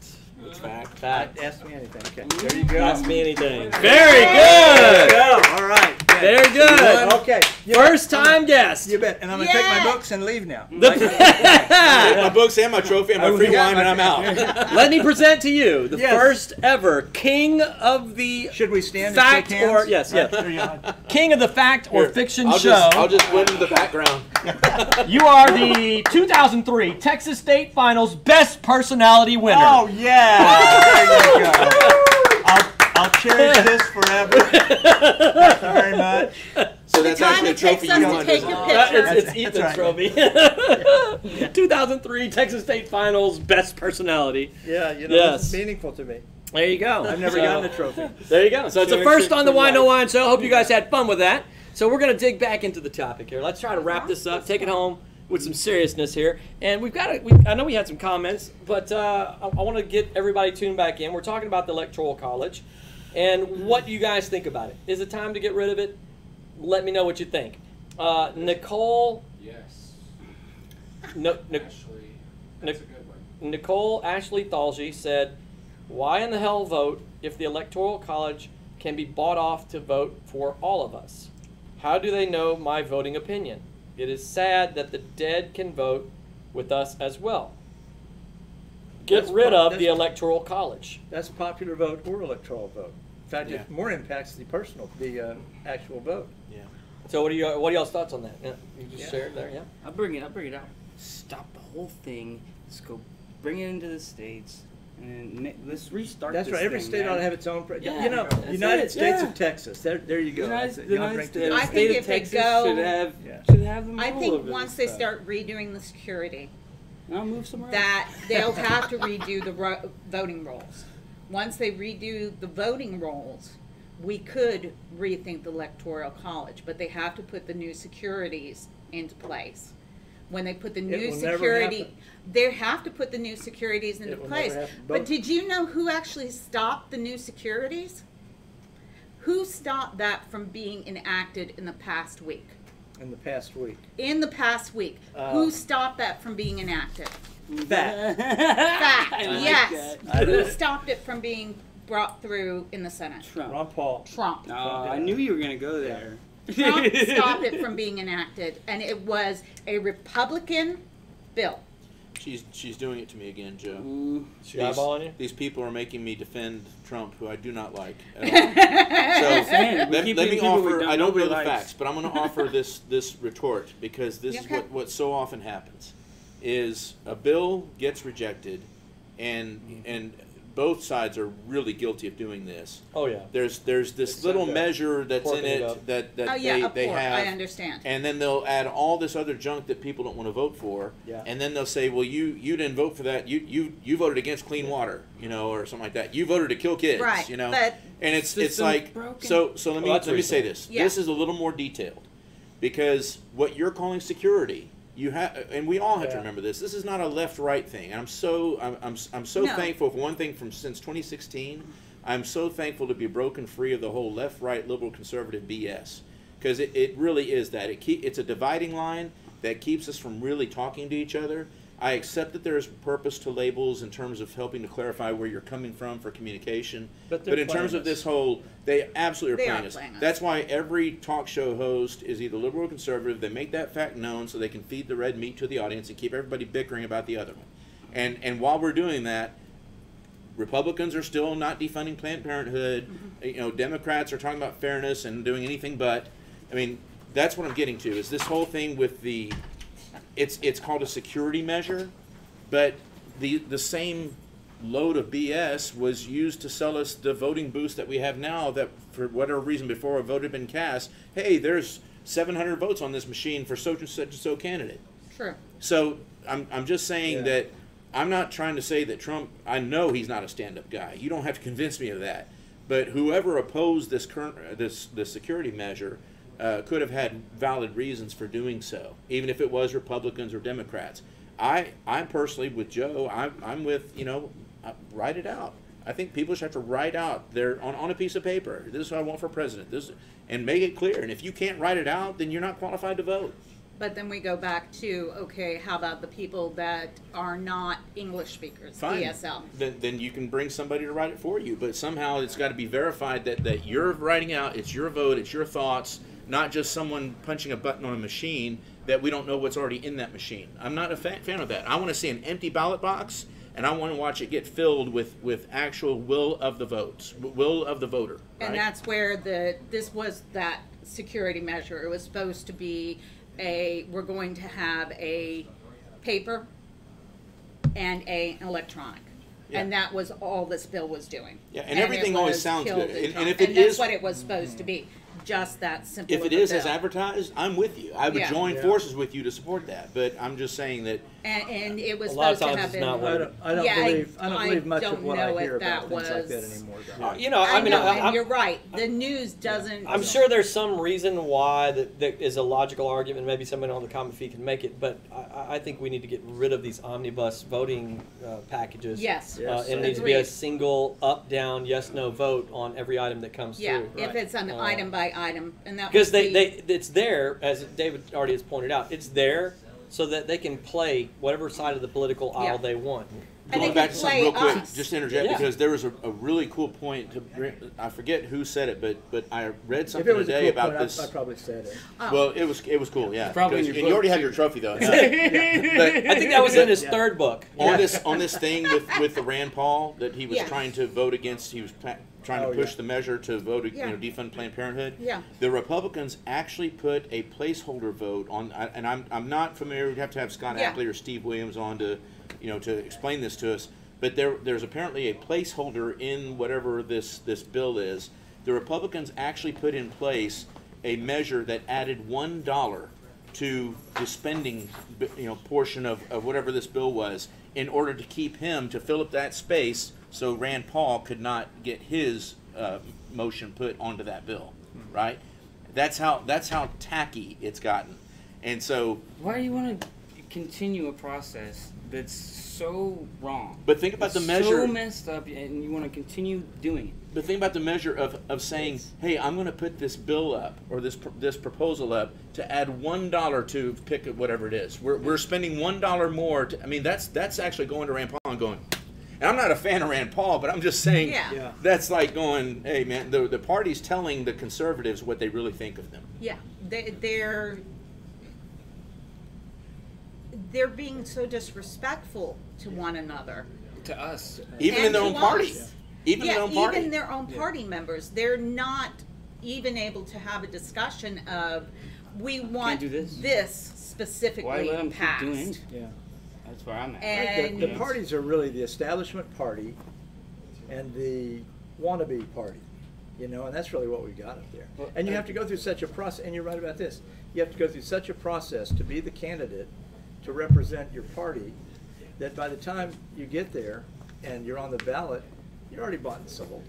It's fact. Fact. Ask me anything. Okay. There you go. Ask Me Anything. Very good. All right. Very good. Okay. You First bet. time guest. You bet. And I'm gonna take my Yeah. books and leave now. Take my books and my trophy and my free Yeah, wine, and I'm out. Let me present to you the Yes. first ever king of the Should we stand fact and shake or hands? yes, yes, king of the fact or Here, fiction I'll show. I'll just win the background. You are the 2003 Texas State Finals Best Personality winner. Oh yeah! There you go. I'll cherish this forever. Thank you very much. So that's time actually a it takes trophy us you to won. take isn't your it? picture. It's That's Ethan's right. trophy. 2003 Texas State Finals Best Personality. Yeah, you know, Yes. this is meaningful to me. There you go. I've never So, gotten a trophy. There you go. So it's the Cherish first it on the for Wine No life. Wine show. Hope you guys had fun with that. So we're going to dig back into the topic here. Let's try to wrap this up, take it home with some seriousness here. And we've got I know we had some comments, but I want to get everybody tuned back in. We're talking about the Electoral College and what do you guys think about it? Is it time to get rid of it? Let me know what you think. Nicole. Yes. No, Ashley. That's a good one. Nicole Ashley Thalji said, "Why in the hell vote if the Electoral College can be bought off to vote for all of us? How do they know my voting opinion? It is sad that the dead can vote with us as well. Get That's rid of the that's- Electoral College." That's popular vote or electoral vote. In fact, Yeah. it more impacts the personal, the actual vote. Yeah. So what are y'all's thoughts on that? Yeah, you just share it there, yeah. I'll bring it out. Stop the whole thing. Let's go bring it into the states. And let's restart. That's this right. Every thing, state man. ought to have its own. Yeah, you know, that's United it. States Yeah. of Texas. There you go. That's it. Y'all bring together. I state think of if they Texas go- should have them I all think over once this they stuff. start redoing the security, I'll move somewhere that they'll have to redo the voting rolls. Once they redo the voting rolls, we could rethink the electoral college, but they have to put the new securities into place. When they put the new will never security, happen. they have to put the new securities into It will place. never happen. But did you know who actually stopped the new securities? Who stopped that from being enacted in the past week? In the past week. In the past week, who stopped that from being enacted? That. Fact, I like yes. that. Who stopped it from being brought through in the Senate? Trump. Ron Paul. Trump. Oh, I knew you were gonna go there. Trump stopped it from being enacted, and it was a Republican bill. She's doing it to me again, Joe. She eyeballing you? These people are making me defend Trump, who I do not like at all. So saying, we let keep me getting people we offer. don't I don't know nobody the likes. facts, but I'm going to offer this retort, because this is Okay. what so often happens: is a bill gets rejected, and both sides are really guilty of doing this. Oh yeah. There's this It's little so good. measure that's in Porking it it up. that Oh yeah, they a pork, have. I understand. And then they'll add all this other junk that people don't want to vote for. Yeah. And then they'll say, well, you didn't vote for that. You voted against clean water, or something like that. You voted to kill kids, Right, but And it's system's like broken. so let me Well, that's let me say reasonable. this. Yeah. This is a little more detailed, because what you're calling security, you have, and we all have to Yeah. remember this. This is not a left-right thing. And I'm so No. thankful for one thing since 2016. I'm so thankful to be broken free of the whole left-right, liberal, conservative BS, because it really is that. It's a dividing line that keeps us from really talking to each other. I accept that there is purpose to labels in terms of helping to clarify where you're coming from for communication. But they're in terms playing of this us. whole, they absolutely They are are playing us. playing us. That's why every talk show host is either liberal or conservative. They make that fact known so they can feed the red meat to the audience and keep everybody bickering about the other one. And while we're doing that, Republicans are still not defunding Planned Parenthood. Democrats are talking about fairness and doing anything but. I mean, that's what I'm getting to, is this whole thing with the, it's called a security measure, but the same load of BS was used to sell us the voting boost that we have now, that for whatever reason before a vote had been cast, hey, there's 700 votes on this machine for such and so candidate. true. So I'm just saying Yeah. that I'm not trying to say that Trump, I know he's not a stand-up guy. You don't have to convince me of that. But whoever opposed this security measure could have had valid reasons for doing so, even if it was Republicans or Democrats. I'm personally with Joe. I'm with, write it out. I think people should have to write out on a piece of paper, this is what I want for president, and make it clear. And if you can't write it out, then you're not qualified to vote. But then we go back to, okay, how about the people that are not English speakers, Fine. ESL? Then you can bring somebody to write it for you. But somehow it's got to be verified that you're writing out, it's your vote, it's your thoughts, not just someone punching a button on a machine that we don't know what's already in that machine. I'm not a fan of that. I want to see an empty ballot box, and I want to watch it get filled with actual will of the votes, will of the voter. Right? And that's where this was that security measure. It was supposed to be we're going to have a paper and an electronic. Yeah. And that was all this bill was doing. Yeah, and everything always was sounds killed good. in And Trump. if it that's is- what it was supposed to be. Just that simple. If of it a is as bill. advertised, I'm with you. I would Yeah. join Yeah. forces with you to support that. But I'm just saying that And it was A lot of supposed to times have it's been. not what I don't Yeah, believe much of don't what know I hear if that about things like that was- anymore. Though. I mean, know, and I'm- you're right. The news doesn't. I'm sure there's some reason why that is a logical argument. Maybe somebody on the comment feed can make it, but I think we need to get rid of these omnibus voting packages. Yes. Yes. It needs to be a Agreed. single up, down, yes, no vote on every item that comes Yeah, through. if it's an item by item, and that Because would be- it's there, as David already has pointed out, it's there so that they can play whatever side of the political aisle Yeah. they want. And going they back can to something play real quick, us. just to interject, Yeah. because there was a really cool point to bring. I forget who said it, but I read If something it was a today cool about point, this. I probably said it. Well, it was cool, yeah. Probably in 'Cause- your and you already book, have too. your trophy though. I think that was in his third book. On this thing with the Rand Paul that he was Yeah. trying to vote against. He was trying to push the measure to vote, defund Planned Parenthood. Yeah. The Republicans actually put a placeholder vote on, and I'm not familiar. We'd have to have Scott Ackley or Steve Williams on to, to explain this to us. But there's apparently a placeholder in whatever this bill is. The Republicans actually put in place a measure that added $1 to the spending, portion of whatever this bill was, in order to keep him to fill up that space, so Rand Paul could not get his motion put onto that bill, right? That's how tacky it's gotten, and so. Why do you want to continue a process that's so wrong? But think about the measure. So messed up, and you want to continue doing it. But think about the measure of saying, hey, I'm going to put this bill up or this proposal up to add $1 to pick whatever it is. We're spending $1 more. That's actually going to Rand Paul and going. And I'm not a fan of Rand Paul, but I'm just saying that's like going, hey man, the party's telling the conservatives what they really think of them. Yeah, they're being so disrespectful to one another. To us, even in their own party. Even their own party. Even their own party members. They're not even able to have a discussion of, we want this specifically Why let them passed. keep doing it? Yeah, that's where I'm at. And the parties are really the establishment party and the wannabe party, and that's really what we got up there. Well, and you have to go through such a process, and you're right about this. You have to go through such a process to be the candidate to represent your party, that by the time you get there and you're on the ballot, you're already bought and sold,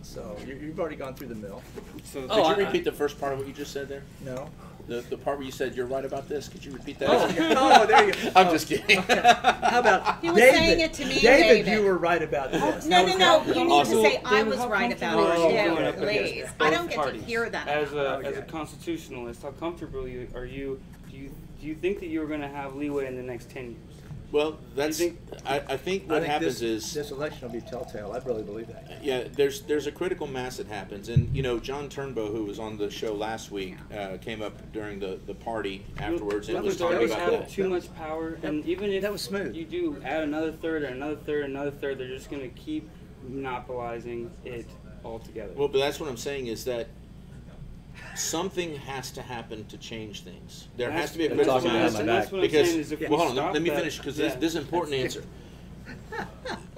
so you've already gone through the mill. So could you repeat the first part of what you just said there? No. The part where you said you're right about this, could you repeat that? Oh, there you go. I'm just kidding. How about he was David? saying it to me, David, you were right about this. No. You need to say I was how right comfortable about are you it. going Yeah, up against please. both I don't get parties? to hear that. As a constitutionalist, how comfortable are you? Do you think that you're going to have leeway in the next 10 years? Well, I think what happens is this election will be telltale. I really believe that. Yeah, there's a critical mass that happens, and John Turnbow, who was on the show last week, came up during the party afterwards and was talking about that. Too much power, and even if that was smooth. You do add another third, and another third, and another third, they're just going to keep monopolizing it altogether. Well, but that's what I'm saying is that something has to happen to change things. There has to be a critical mass. Because, hold on, let me finish, because this is an important answer.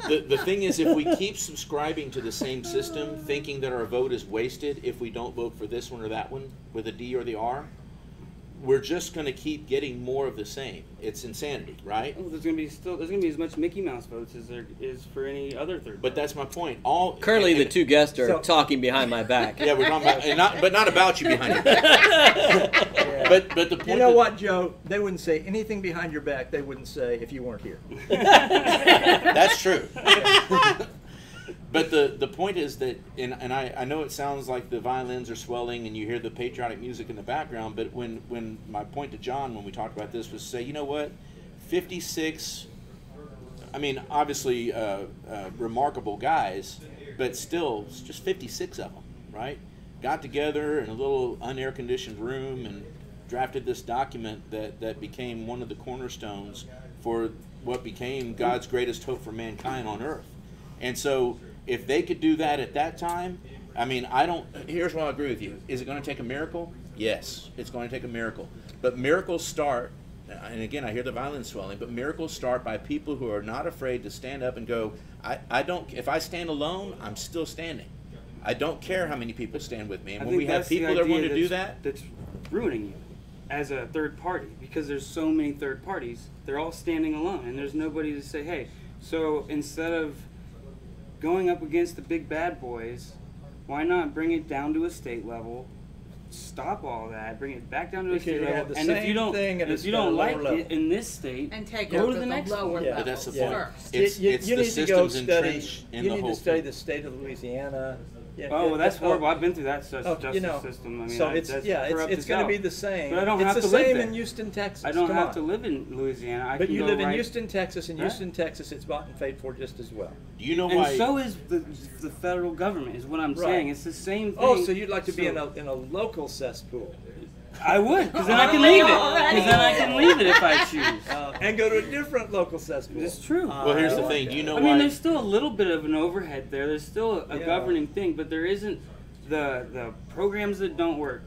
The thing is, if we keep subscribing to the same system, thinking that our vote is wasted if we don't vote for this one or that one with a D or the R, we're just going to keep getting more of the same. It's insanity, right? Well, there's going to be as much Mickey Mouse votes as there is for any other third. But that's my point. Currently, the two guests are talking behind my back. Yeah, we're talking about, but not about you behind your back. But the point. You know what, Joe? They wouldn't say anything behind your back. They wouldn't say if you weren't here. That's true. But the point is that, and I know it sounds like the violins are swelling and you hear the patriotic music in the background, but when my point to John when we talked about this was to say, you know what, 56, obviously remarkable guys, but still it's just 56 of them, right? Got together in a little unair-conditioned room and drafted this document that became one of the cornerstones for what became God's greatest hope for mankind on earth. And so if they could do that at that time, here's what I agree with you. Is it going to take a miracle? Yes, it's going to take a miracle. But miracles start, and again, I hear the violence swelling, but miracles start by people who are not afraid to stand up and go, if I stand alone, I'm still standing. I don't care how many people stand with me. And when we have people that want to do that, that's ruining you as a third party, because there's so many third parties. They're all standing alone, and there's nobody to say, hey, so instead of going up against the big bad boys, why not bring it down to a state level? Stop all that, bring it back down to a state level, and if you don't like it in this state, and take go it to the next lower one. level. But that's the point. First. It's you the need to go systems study. entrenched in You the need whole to study thing. the state of Louisiana. Yeah, well, that's horrible. I've been through that justice system. So it's going to be the same. But I don't have it's to the live same there. in Houston, Texas. I don't have to live in Louisiana. But you live in Houston, Texas, and Houston, Texas, it's bought and paid for just as well. Do you know and why? And so is the federal government. Is what I'm saying. It's the same thing. Oh, so you'd like to be in a local cesspool? I would, because then I can leave it. Because then I can leave it if I choose. And go to a different local cesspool. It's true. Well, here's the thing. Do you know I why? mean, there's still a little bit of an overhead there. There's still a Yeah. governing thing, but there isn't the programs that don't work.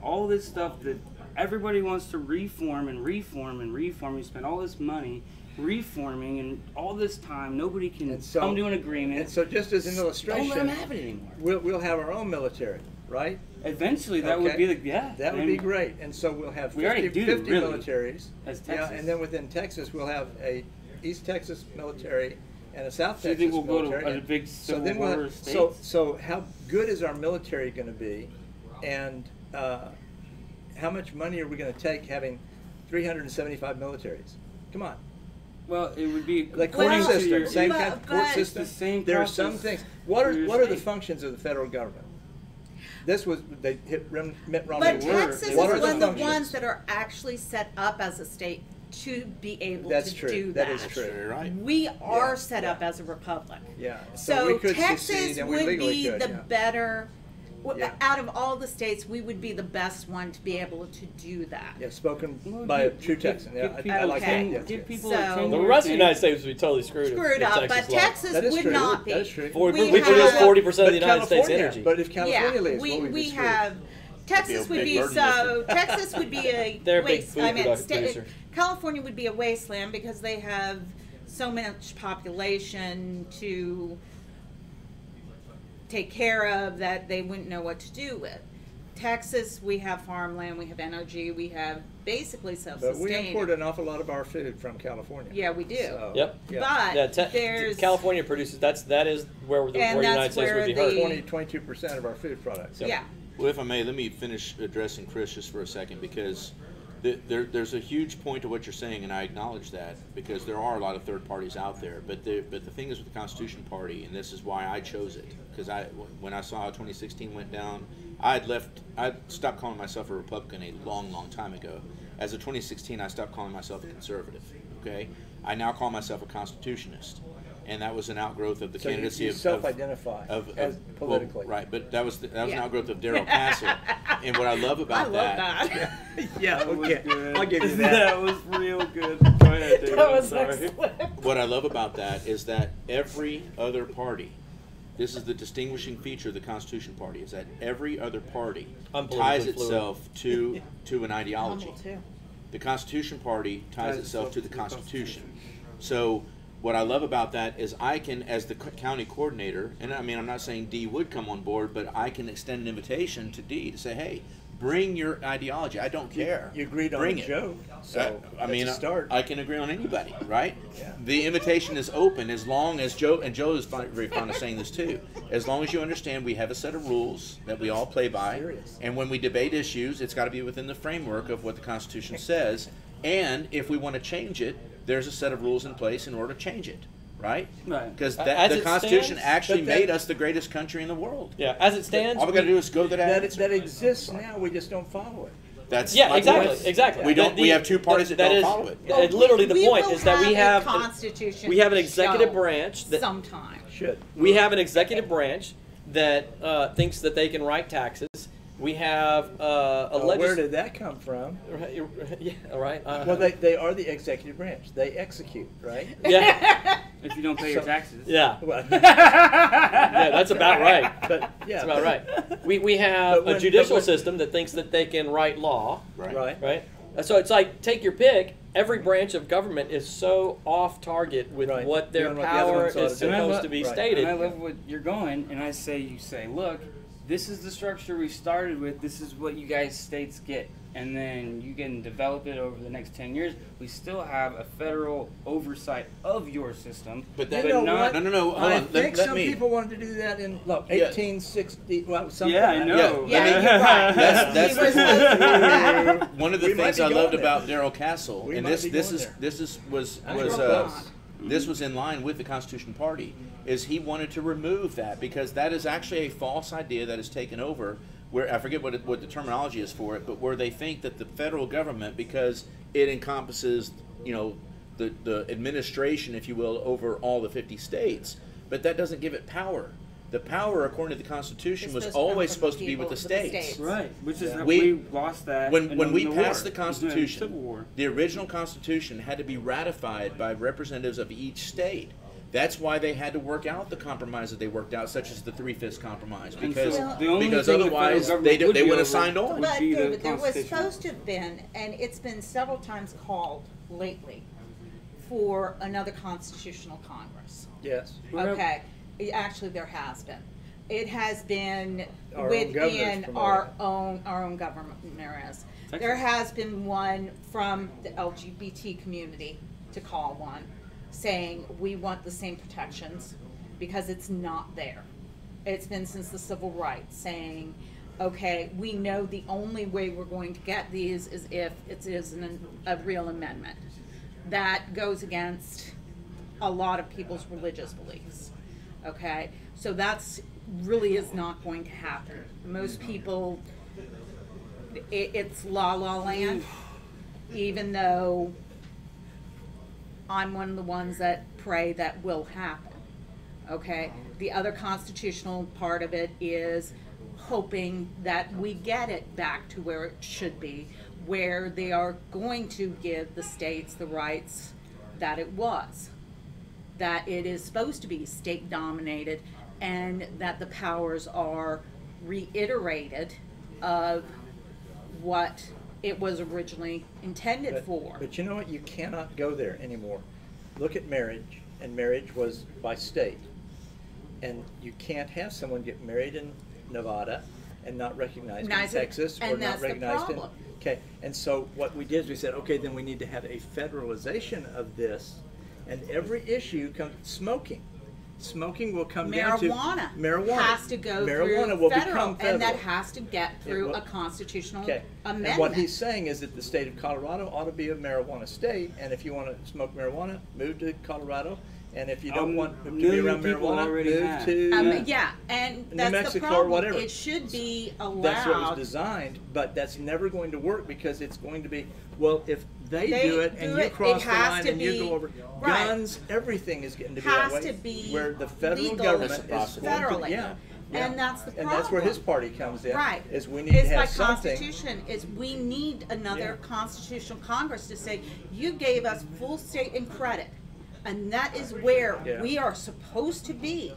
All this stuff that everybody wants to reform and reform and reform. You spend all this money reforming and all this time. Nobody can And so- come to an agreement. And so, just as an Don't illustration, let them have it anymore. we'll have our own military, right? Eventually, that would Okay. be the That would be great. And so we'll have We already 50, do, 50 really, militaries. as Yeah, Texas. and then within Texas, we'll have a East Texas military and a South So you Texas think we'll go to military. a big so civil then we'll war have, states? so how good is our military going to be, and how much money are we going to take having 375 militaries? Come on. Well, it would be The court according to system, your- same but- kind of court but- system. It's the same There are process some things. What for are your what are the state. functions of the federal government? This was they hit Mitt Romney. But word. Texas is What are one of the functions? ones that are actually set up as a state to be able That's to true. do That that. is true. Very right. We are Yeah, set yeah. up as a republic. Yeah. So we could Texas secede, and we would legally be could, the yeah. better. Yeah. Out of all the states, we would be the best one to be able to do that. Yeah, spoken Well, by a give- true give- Texan. Yeah, give I like Okay. that. Yes, Give yes. people So- a 10 The year rest of the thing. United States would be totally screwed. Screwed if up, Texas but lost. Texas That is would true. not be. That is true. We We produce have- 40% of the But United States California- energy. But if California Yeah, leaves, we what would we be screwed? have. Texas would big be burden so. Texas would be a They're a big waste. food I mean, producer. California would be a wasteland because they have so much population to take care of that they wouldn't know what to do with. Texas, we have farmland, we have energy, we have basically But self-sustaining. we import an awful lot of our food from California. Yeah, we do. So, Yep. yeah. But Yeah, there's California produces. That is where the And where the United that's States would be where hurt. the- 22% of our food products. yeah. Well, if I may, let me finish addressing Chris just for a second, because there's a huge point to what you're saying, and I acknowledge that, because there are a lot of third parties out there. But the thing is with the Constitution Party, and this is why I chose it, because when I saw how 2016 went down, I'd stopped calling myself a Republican a long, long time ago. As of 2016, I stopped calling myself a conservative. Okay, I now call myself a constitutionist, and that was an outgrowth of the So candidacy you of self-identify as politically. well, right, but that was an Yeah. outgrowth of Darrell Castle. And what I love I about love that. Yeah, That was okay. good. I'll give you That that. was real good. Go ahead, David. That I'm was sorry. excellent. what I love about that is that every other party, this is the distinguishing feature of the Constitution Party, is that every other party I'm ties politically fluid. itself to an ideology. Humble, too. The Constitution Party ties itself to the Constitution. So what I love about that is I can, as the county coordinator, and I mean, I'm not saying Dee would come on board, but I can extend an invitation to Dee to say, hey, bring your ideology. I don't care. You agreed on bring a it. joke, so I mean, that's a start. I can agree on anybody, right? Yeah. The invitation is open as long as Joe, and Joe is very fond of saying this too, as long as you understand we have a set of rules that we all play by, Serious. and when we debate issues, it's got to be within the framework of what the Constitution says, and if we want to change it, there's a set of rules in place in order to change it, right? Right. Because As the it Constitution stands, actually but that- made us the greatest country in the world. Yeah, as it stands. All we got to do is go to that. That answer. that exists now. We just don't follow it. That's Yeah, my exactly, point. exactly. We don't. We have two parties that don't is, follow it. and literally, the We point will is that we a have constitution. we have an executive show branch that sometime. Should. we have an executive branch that thinks that they can write taxes. We have a Well, where did that come from? Yeah, right. Well, they are the executive branch. They execute, right? Yeah, If you don't pay your taxes. yeah, Well, yeah. That's about right. but yeah, That's about right. We have But when- a judicial but when- system that thinks that they can write law, Right. right? So it's like, take your pick. Every branch of government is so off target with Right. what their Doing what the other power ones ought is to do. supposed to be Right. stated. And I love what you're going, and you say, look, this is the structure we started with. This is what you guys states get, and then you can develop it over the next 10 years. We still have a federal oversight of your system, But that- You know not. what? No. Hold I on. think Let some me. people wanted to do that in Yeah. 1860. Well, something. Yeah, I know. Yeah. Yeah, you're right. That's He was supposed to do that. One of the We might things be I going loved there. about Darrell Castle, We and might this be this going is there. this is was That's was real close. this was in line with the Constitution Party, is he wanted to remove that because that is actually a false idea that is taken over. Where I forget what the terminology is for it, but where they think that the federal government, because it encompasses the administration, if you will, over all the 50 states, but that doesn't give it power. The power, according to the Constitution, It's was supposed to come always from supposed to be people, with the with the states. states. Right, which is We- we lost that When we the passed war, the Civil Constitution, War. the original Constitution had to be ratified by representatives of each state. That's why they had to work out the compromise that they worked out, such as the 3/5 compromise, And because so the only because thing the otherwise federal they government they would would be have signed over on. But be the David, there was Constitution. supposed to have been, and it's been several times called lately, for another constitutional Congress. Yes. Okay, actually there has been. It has been Our own governors within promoted our own government. Texas. There has been one from the LGBT community to call one, saying we want the same protections because it's not there. It's been since the civil rights, saying, okay, we know the only way we're going to get these is if it is a real amendment. That goes against a lot of people's religious beliefs. Okay, so that's really is not going to happen. Most people, it's la la land, even though I'm one of the ones that pray that will happen. Okay, the other constitutional part of it is hoping that we get it back to where it should be, where they are going to give the states the rights that it was, that it is supposed to be state dominated, and that the powers are reiterated of what it was originally intended for. But you know what? You cannot go there anymore. Look at marriage, and marriage was by state. And you can't have someone get married in Nevada and not recognized in Texas, or not recognized in. Okay, and so what we did is we said, okay, then we need to have a federalization of this, and every issue comes smoking. Smoking will come down to marijuana has to go marijuana through will federal, become federal, and that has to get through a constitutional amendment. And what he's saying is that the state of Colorado ought to be a marijuana state, and if you want to smoke marijuana, move to Colorado, and if you don't want to be around marijuana, move to yeah, and New that's Mexico the problem. or whatever. It should be allowed. That's what was designed, but that's never going to work because it's going to be, well, if they do it and you cross the line and you go over guns, everything is getting to be that way. Has to be where the federal legal government is federally. going to, And that's the problem. And that's where his party comes in. Right. Is we need to have by something. Constitution is we need another constitutional Congress to say, you gave us full state and credit, and that is where we are supposed to be,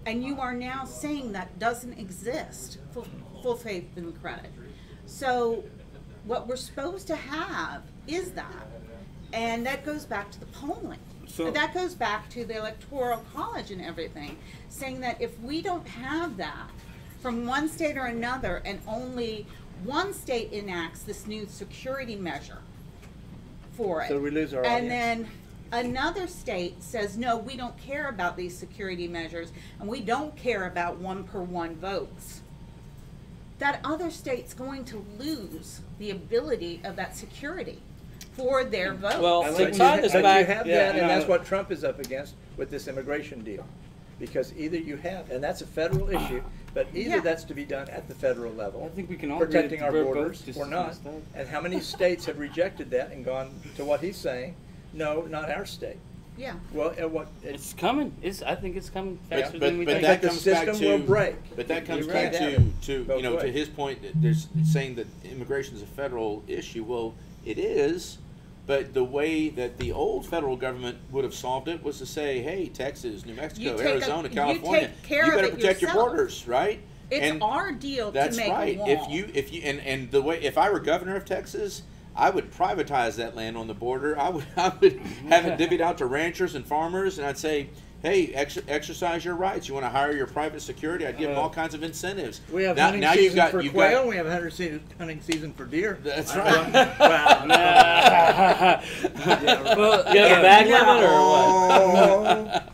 and you are now saying that doesn't exist, full faith and credit. So what we're supposed to have is that, and that goes back to the polling. So that goes back to the Electoral College and everything, saying that if we don't have that from one state or another, and only one state enacts this new security measure for it, So we lose our and audience. then another state says, no, we don't care about these security measures, and we don't care about 1-per-1 votes, that other state's going to lose the ability of that security for their vote. Well, But to you tie this have back, that, and that's what Trump is up against with this immigration deal. Because either you have, and that's a federal issue, but either that's to be done at the federal level, I think we can all protecting our agree that borders, votes or just not. messed up. And how many states have rejected that and gone to what he's saying? No, not our state. Yeah. Well, It's coming. I think it's coming faster But than we think. that the comes back system to will break. But that comes You back can't have to it both to ways. his point that there's saying that immigration is a federal issue. Well, it is, but the way that the old federal government would have solved it was to say, hey, Texas, New Mexico, Arizona, California, you take care you of better it protect your yourself. borders, right? It's And our deal to that's make right. a wall. If you and the way, if I were governor of Texas, I would privatize that land on the border. I would have it divvied out to ranchers and farmers, and I'd say, hey, exercise your rights. You want to hire your private security? I'd give them all kinds of incentives. We have now, hunting now season for quail. We have hunting season for deer. That's right. Well, you have a bag limit or what?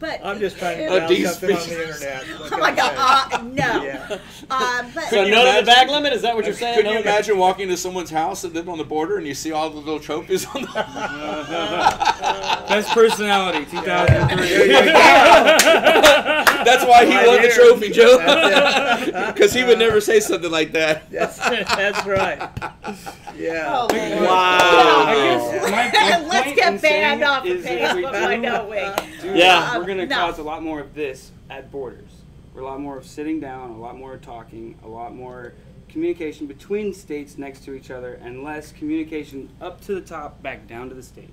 But I'm just trying to Oh, find something on the internet. Oh my God! No. Yeah. But So no to the bag limit? Is that what you're saying? Could you No? imagine walking to someone's house that lived on the border and you see all the little trophies on the Best personality, 2003. That's why he won the trophy, Joe. Because he would never say something like that. That's right. Yeah. Oh, Lord. Wow. I guess my Let's point get in saying banned off of is if we Facebook. I know we. do Yeah. we're going to No. cause a lot more of this at borders. We're a lot more of sitting down, a lot more talking, a lot more communication between states next to each other, and less communication up to the top, back down to the state.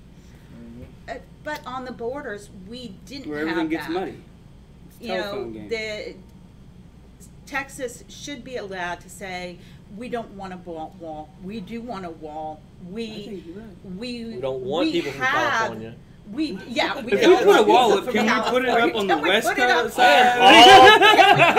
But on the borders, we didn't Where have everything that. gets muddy. It's a telephone game. Texas should be allowed to say, we don't want a wall. We do want a wall. We don't want people from California. We If you put a wall up, can we put it up on the west side? Can we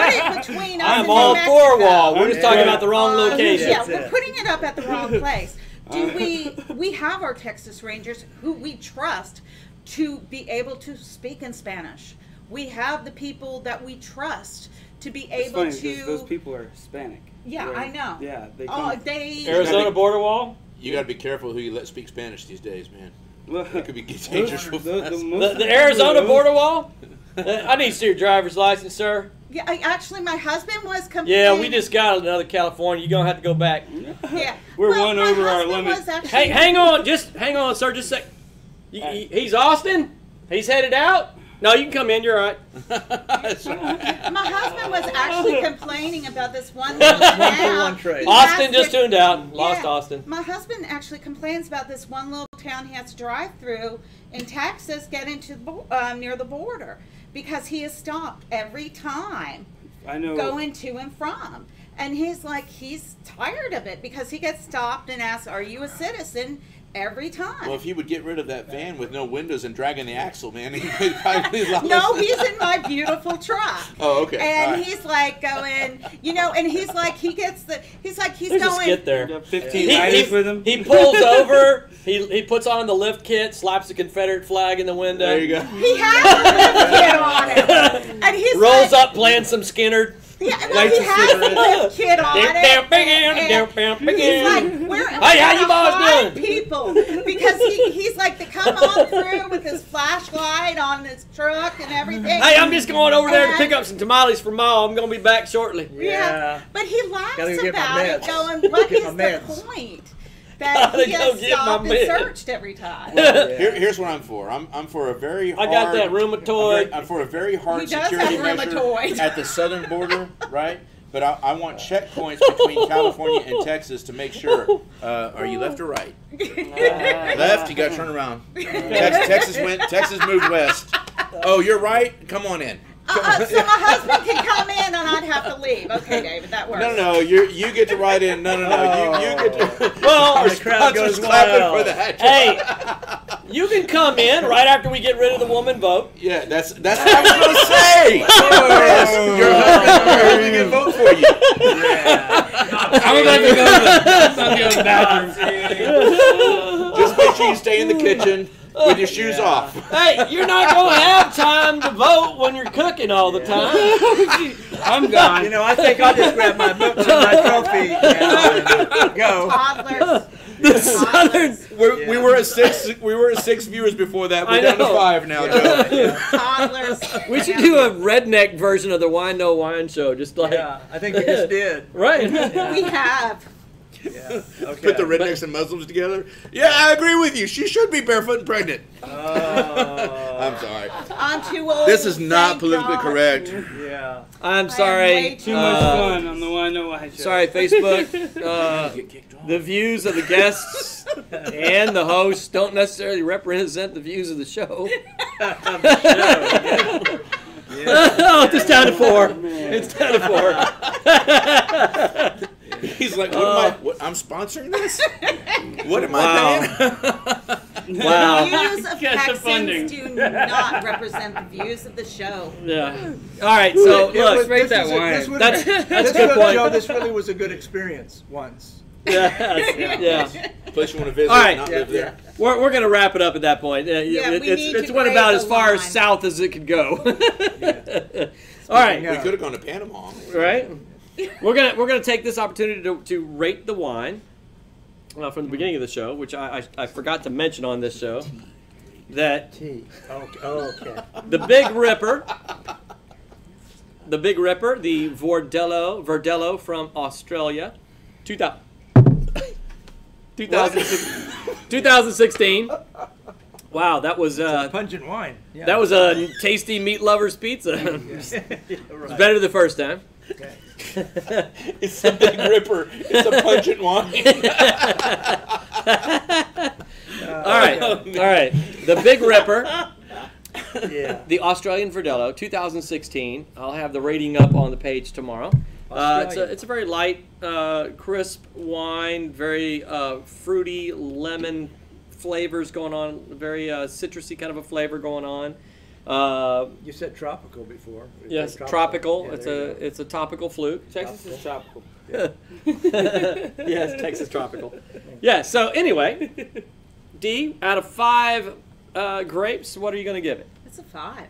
put it between us I'm and all New for a Mexico? wall. We're just talking about the wrong location. Yeah, we're putting it up at the wrong place. We have our Texas Rangers who we trust to be able to speak in Spanish. We have the people that we trust to be able to. Those people are Hispanic. Yeah, Right. I know. Yeah, they. Arizona border wall. You got to be careful who you let speak Spanish these days, man. It could be dangerous. The Arizona border wall. I need to see your driver's license, sir. Yeah, actually, my husband was complaining. Yeah, we just got another California. You're going to have to go back. Yeah. We're one over our limit. Hey, hang on. Hang on, sir. Just a sec. He's Austin? He's headed out? No, you can come in. You're all right. My husband was actually complaining about this one little town. Austin just tuned out. Lost Austin. My husband actually complains about this one little town he has to drive through in Texas, getting to near the border, because he is stopped every time. I know. Going to and from. And he's like, he's tired of it because he gets stopped and asked, are you a citizen? Every time. Well, if he would get rid of that van with no windows and dragging the axle, man, he'd probably love No, he's in my beautiful truck. Oh, okay. And he's like going, and he's like, he's There's going. a skit there. 1590 with him. He pulls over. He puts on the lift kit, slaps the Confederate flag in the window. There you go. He has a lift kit on it. And he's rolls like, up playing some Skinner. Yeah, no, he has a lift kit on it. And he's like, where am I how you boys find doing? people? Because he's like, to come on through with his flashlight on his truck and everything. Hey, I'm just going over there to pick up some tamales for Ma. I'm going to be back shortly. Yeah. But he laughs Gotta get my about it, meds. going, what Get is my the meds. point? That Gotta he go has get my stopped and meds. searched every time. Here's what I'm for. I'm for a very hard. I got that rheumatoid. I'm for a very hard He does security have measure rheumatoid. at the southern border, right? But I want checkpoints between California and Texas to make sure. Are you left or right? Left. You got to turn around. Texas moved west. Oh, you're right. Come on in. So my husband can come in and I'd have to leave. Okay, David, that works. No. You get to ride in. No. You get to. Well, our the crowd sponsors goes clapping wild. for that. Hey, you can come in right after we get rid of the woman vote. Yeah, that's what I was going to say. Yes, your husband can vote for you. I'm about to go to the bathroom. Just make sure you stay in the kitchen with your shoes off. Hey, you're not going to have time to vote when you're cooking all the time. I'm gone. I think I'll just grab my books and my trophy and go. Toddlers. The Southern. We were at six viewers before that. We're I down to know. 5 now, Joe. Toddlers. We should do a redneck version of the Wine No Wine show, just like Yeah, I think we just did. right. We have. Yeah. Okay. Put the rednecks and Muslims together. Yeah, I agree with you. She should be barefoot and pregnant. I'm sorry. I'm too old. This is not thank politically God. correct. Yeah. I'm way sorry. Too much fun on the Wine No Wine show. Sorry, Facebook. The views of the guests and the hosts don't necessarily represent the views of the show. Oh, it's down to 4. It's down to 4. He's like, I'm sponsoring this? What am I paying? Wow. The views of Get the funding. Texans do not represent the views of the show. Yeah. All right. So look, Drink that wine. that's a good point. Joe, this really was a good experience once. Yeah. Place you want to visit, All right. not live there. We're going to wrap it up at that point. we need It's to went grade about the as far as line. south as it could go. All right. We could have gone to Panama. Right. We're gonna take this opportunity to rate the wine from the beginning of the show, which I forgot to mention on this show. That Okay. the Big Ripper, the Verdelho from Australia, 2016, Wow, that was pungent wine. Yeah. That was a tasty meat lover's pizza. It's better the first time. Okay. It's a big ripper. It's a pungent wine. All right. The Big Ripper. Yeah. The Australian Verdelho, 2016. I'll have the rating up on the page tomorrow. It's a very light, crisp wine, very fruity lemon flavors going on, very citrusy kind of a flavor going on. You said tropical before. Yes, tropical. Yeah, it's a topical flute. Texas is tropical. Yeah. Yes, Texas tropical. Yeah. So anyway, D, out of 5 grapes, what are you going to give it? It's a 5.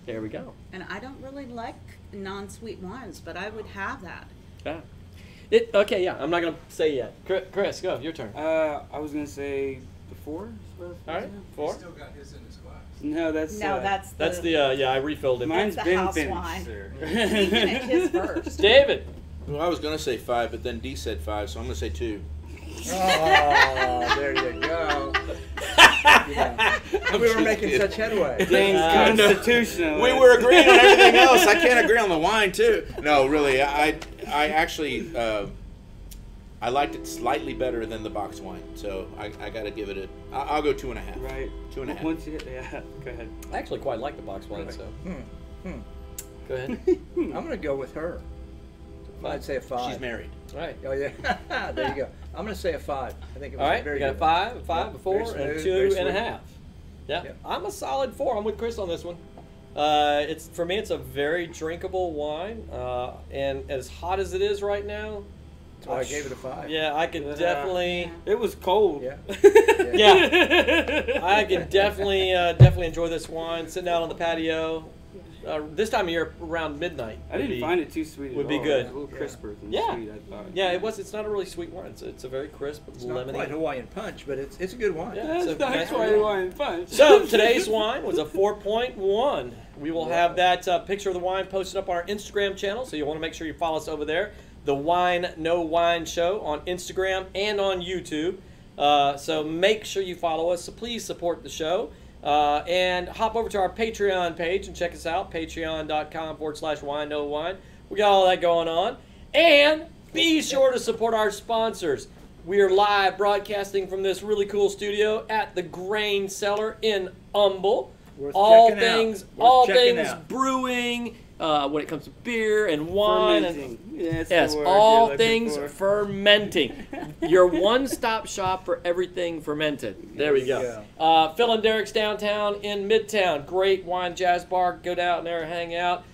There we go. And I don't really like non-sweet wines, but I would have that. Yeah. Okay, yeah. I'm not going to say yet. Chris, go. Your turn. I was gonna say the 4. All right, 4. Still got his in his glass. No, that's That's the yeah. I refilled it. mine's That's the been house finished. wine. Sir. You can make his first. David. Well, I was going to say 5, but then D said 5, so I'm going to say 2. Oh, there you go. Yeah. We were making such headway. Dane's constitutional. We were agreeing on everything else. I can't agree on the wine too. No, really, I actually I liked it slightly better than the box wine, so I got to give it I'll go 2.5. Right. 2.5. Once you get, yeah, go ahead. I actually quite like the box wine, so go ahead. I'm going to go with her. I'd say a 5. She's married. All right. Oh, yeah. There you go. I'm going to say a 5. I think it was All right. very We got a good. 5, a 5, Yeah, a 4, very and a smooth, 2 very and a sweet. half. Yeah. Yeah. I'm a solid 4. I'm with Chris on this one. It's for me. It's a very drinkable wine, and as hot as it is right now. So I gave it a 5. Yeah, I could definitely. It was cold. Yeah. Yeah, I can definitely enjoy this wine sitting out on the patio. This time of year around midnight. I didn't find it too sweet. Would at be all. good. It was a little crisper than Yeah. sweet, I thought. Yeah, it was. It's not a really sweet wine. It's a very crisp, It's not lemony. quite Hawaiian punch, but it's a good wine. Yeah, That's it's a not nice why wine. you want punch. So today's wine was a 4.1. We will have that picture of the wine posted up on our Instagram channel, so you want to make sure you follow us over there. The Whine No Wine Show on Instagram and on YouTube. So make sure you follow us. So please support the show. And hop over to our Patreon page and check us out. Patreon.com/Whine No Wine. We got all that going on. And be sure to support our sponsors. We are live broadcasting from this really cool studio at the Grain Cellar in Humble. Worth all checking out. things, Worth all checking things out. brewing. When it comes to beer and wine, Fermenting. and That's the word all you're looking things for. fermenting. Your one-stop shop for everything fermented. There we go. Phil and Derek's downtown in Midtown. Great wine jazz bar. Go down there and hang out.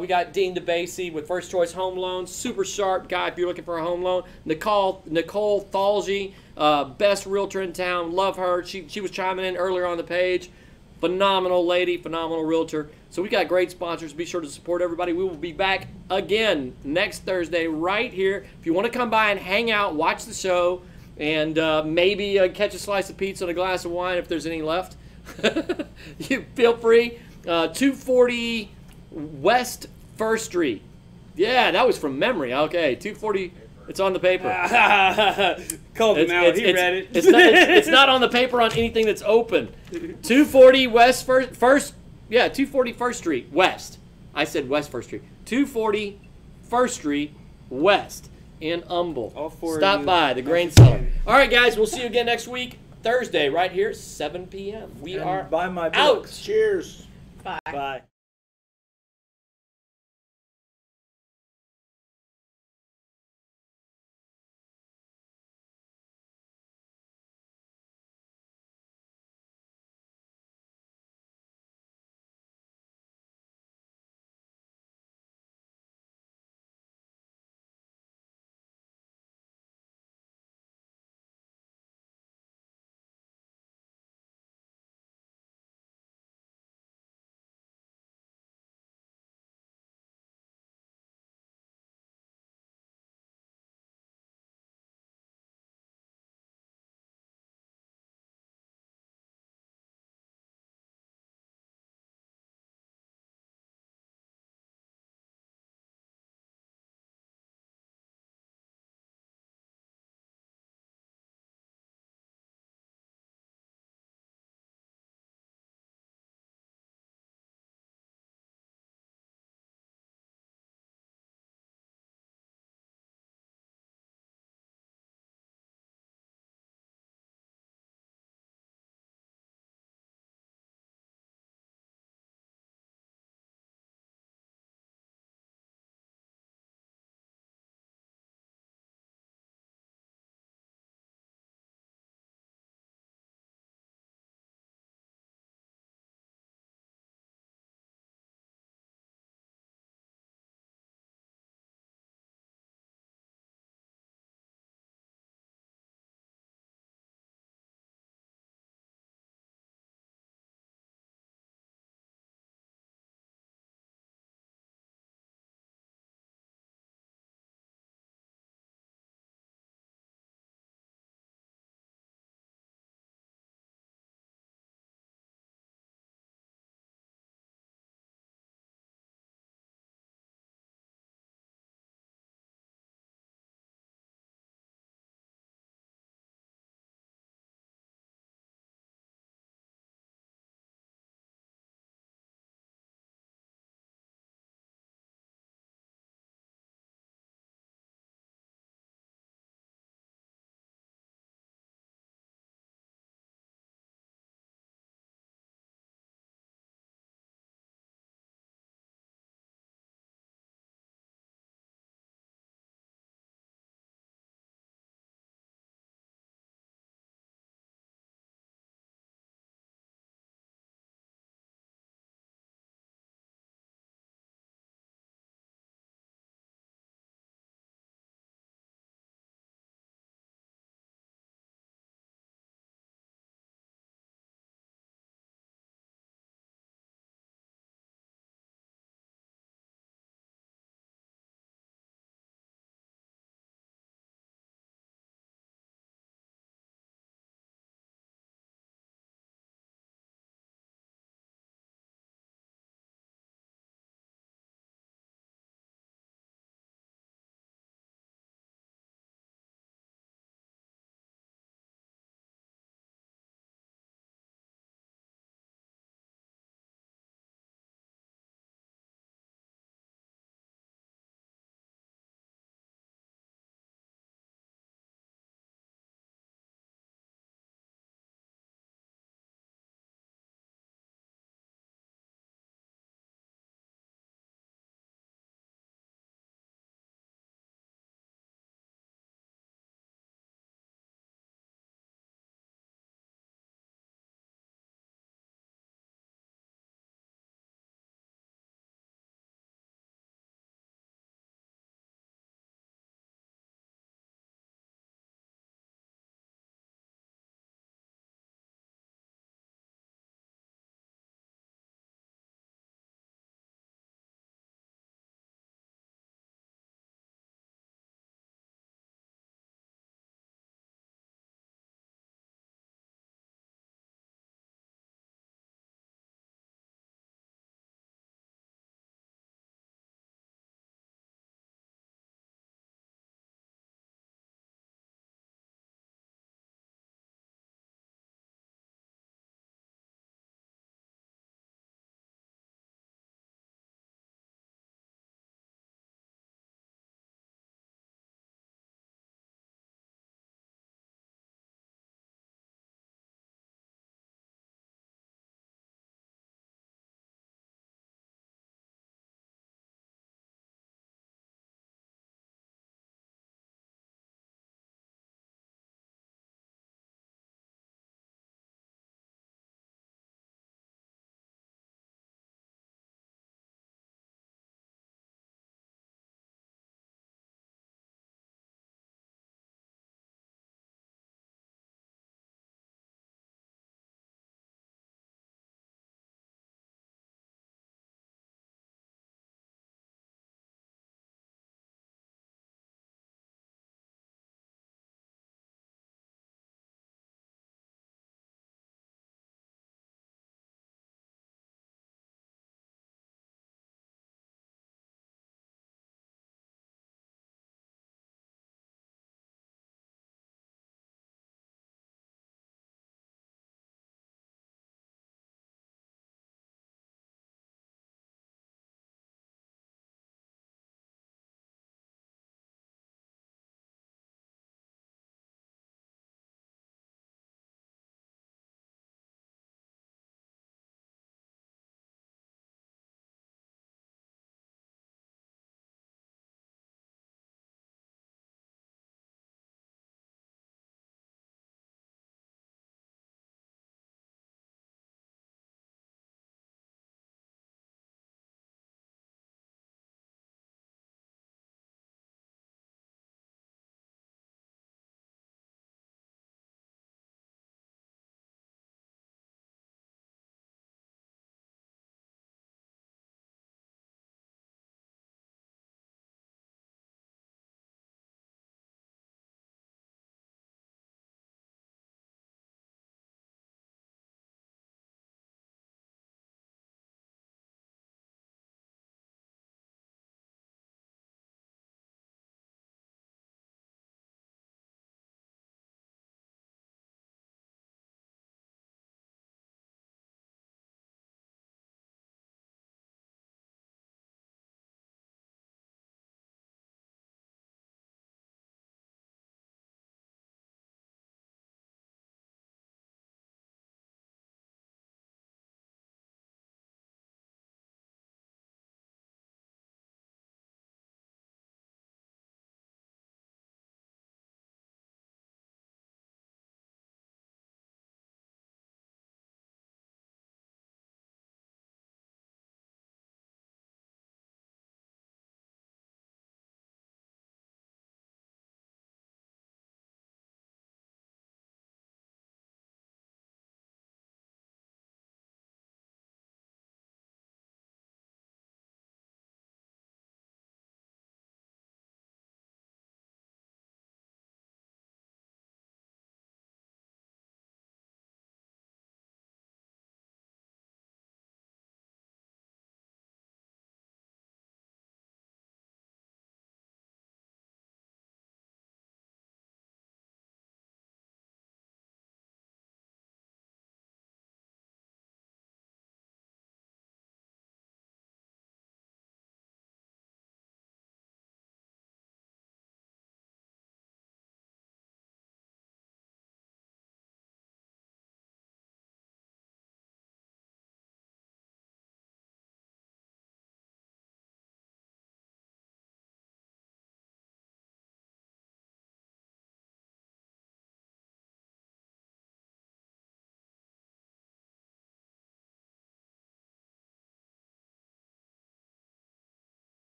We got Dean DeBasey with First Choice Home Loans. Super sharp guy if you're looking for a home loan. Nicole Thalge, best realtor in town. Love her. She was chiming in earlier on the page. Phenomenal lady, phenomenal realtor. So we got great sponsors. Be sure to support everybody. We will be back again next Thursday right here. If you want to come by and hang out, watch the show, and maybe catch a slice of pizza and a glass of wine if there's any left, you feel free. 240 West 1st Street. Yeah, that was from memory. Okay, 240. It's on the paper. Called him out. He read it. It's not on the paper on anything that's open. 240 West First. Yeah, 240 First Street West. I said West 1st Street. 240 First Street West in Humble. All four of Stop you. by the Grain Cellar. All right, guys. We'll see you again next week, Thursday, right here, 7 p.m. We And are buy my out. books. Cheers. Bye. Bye.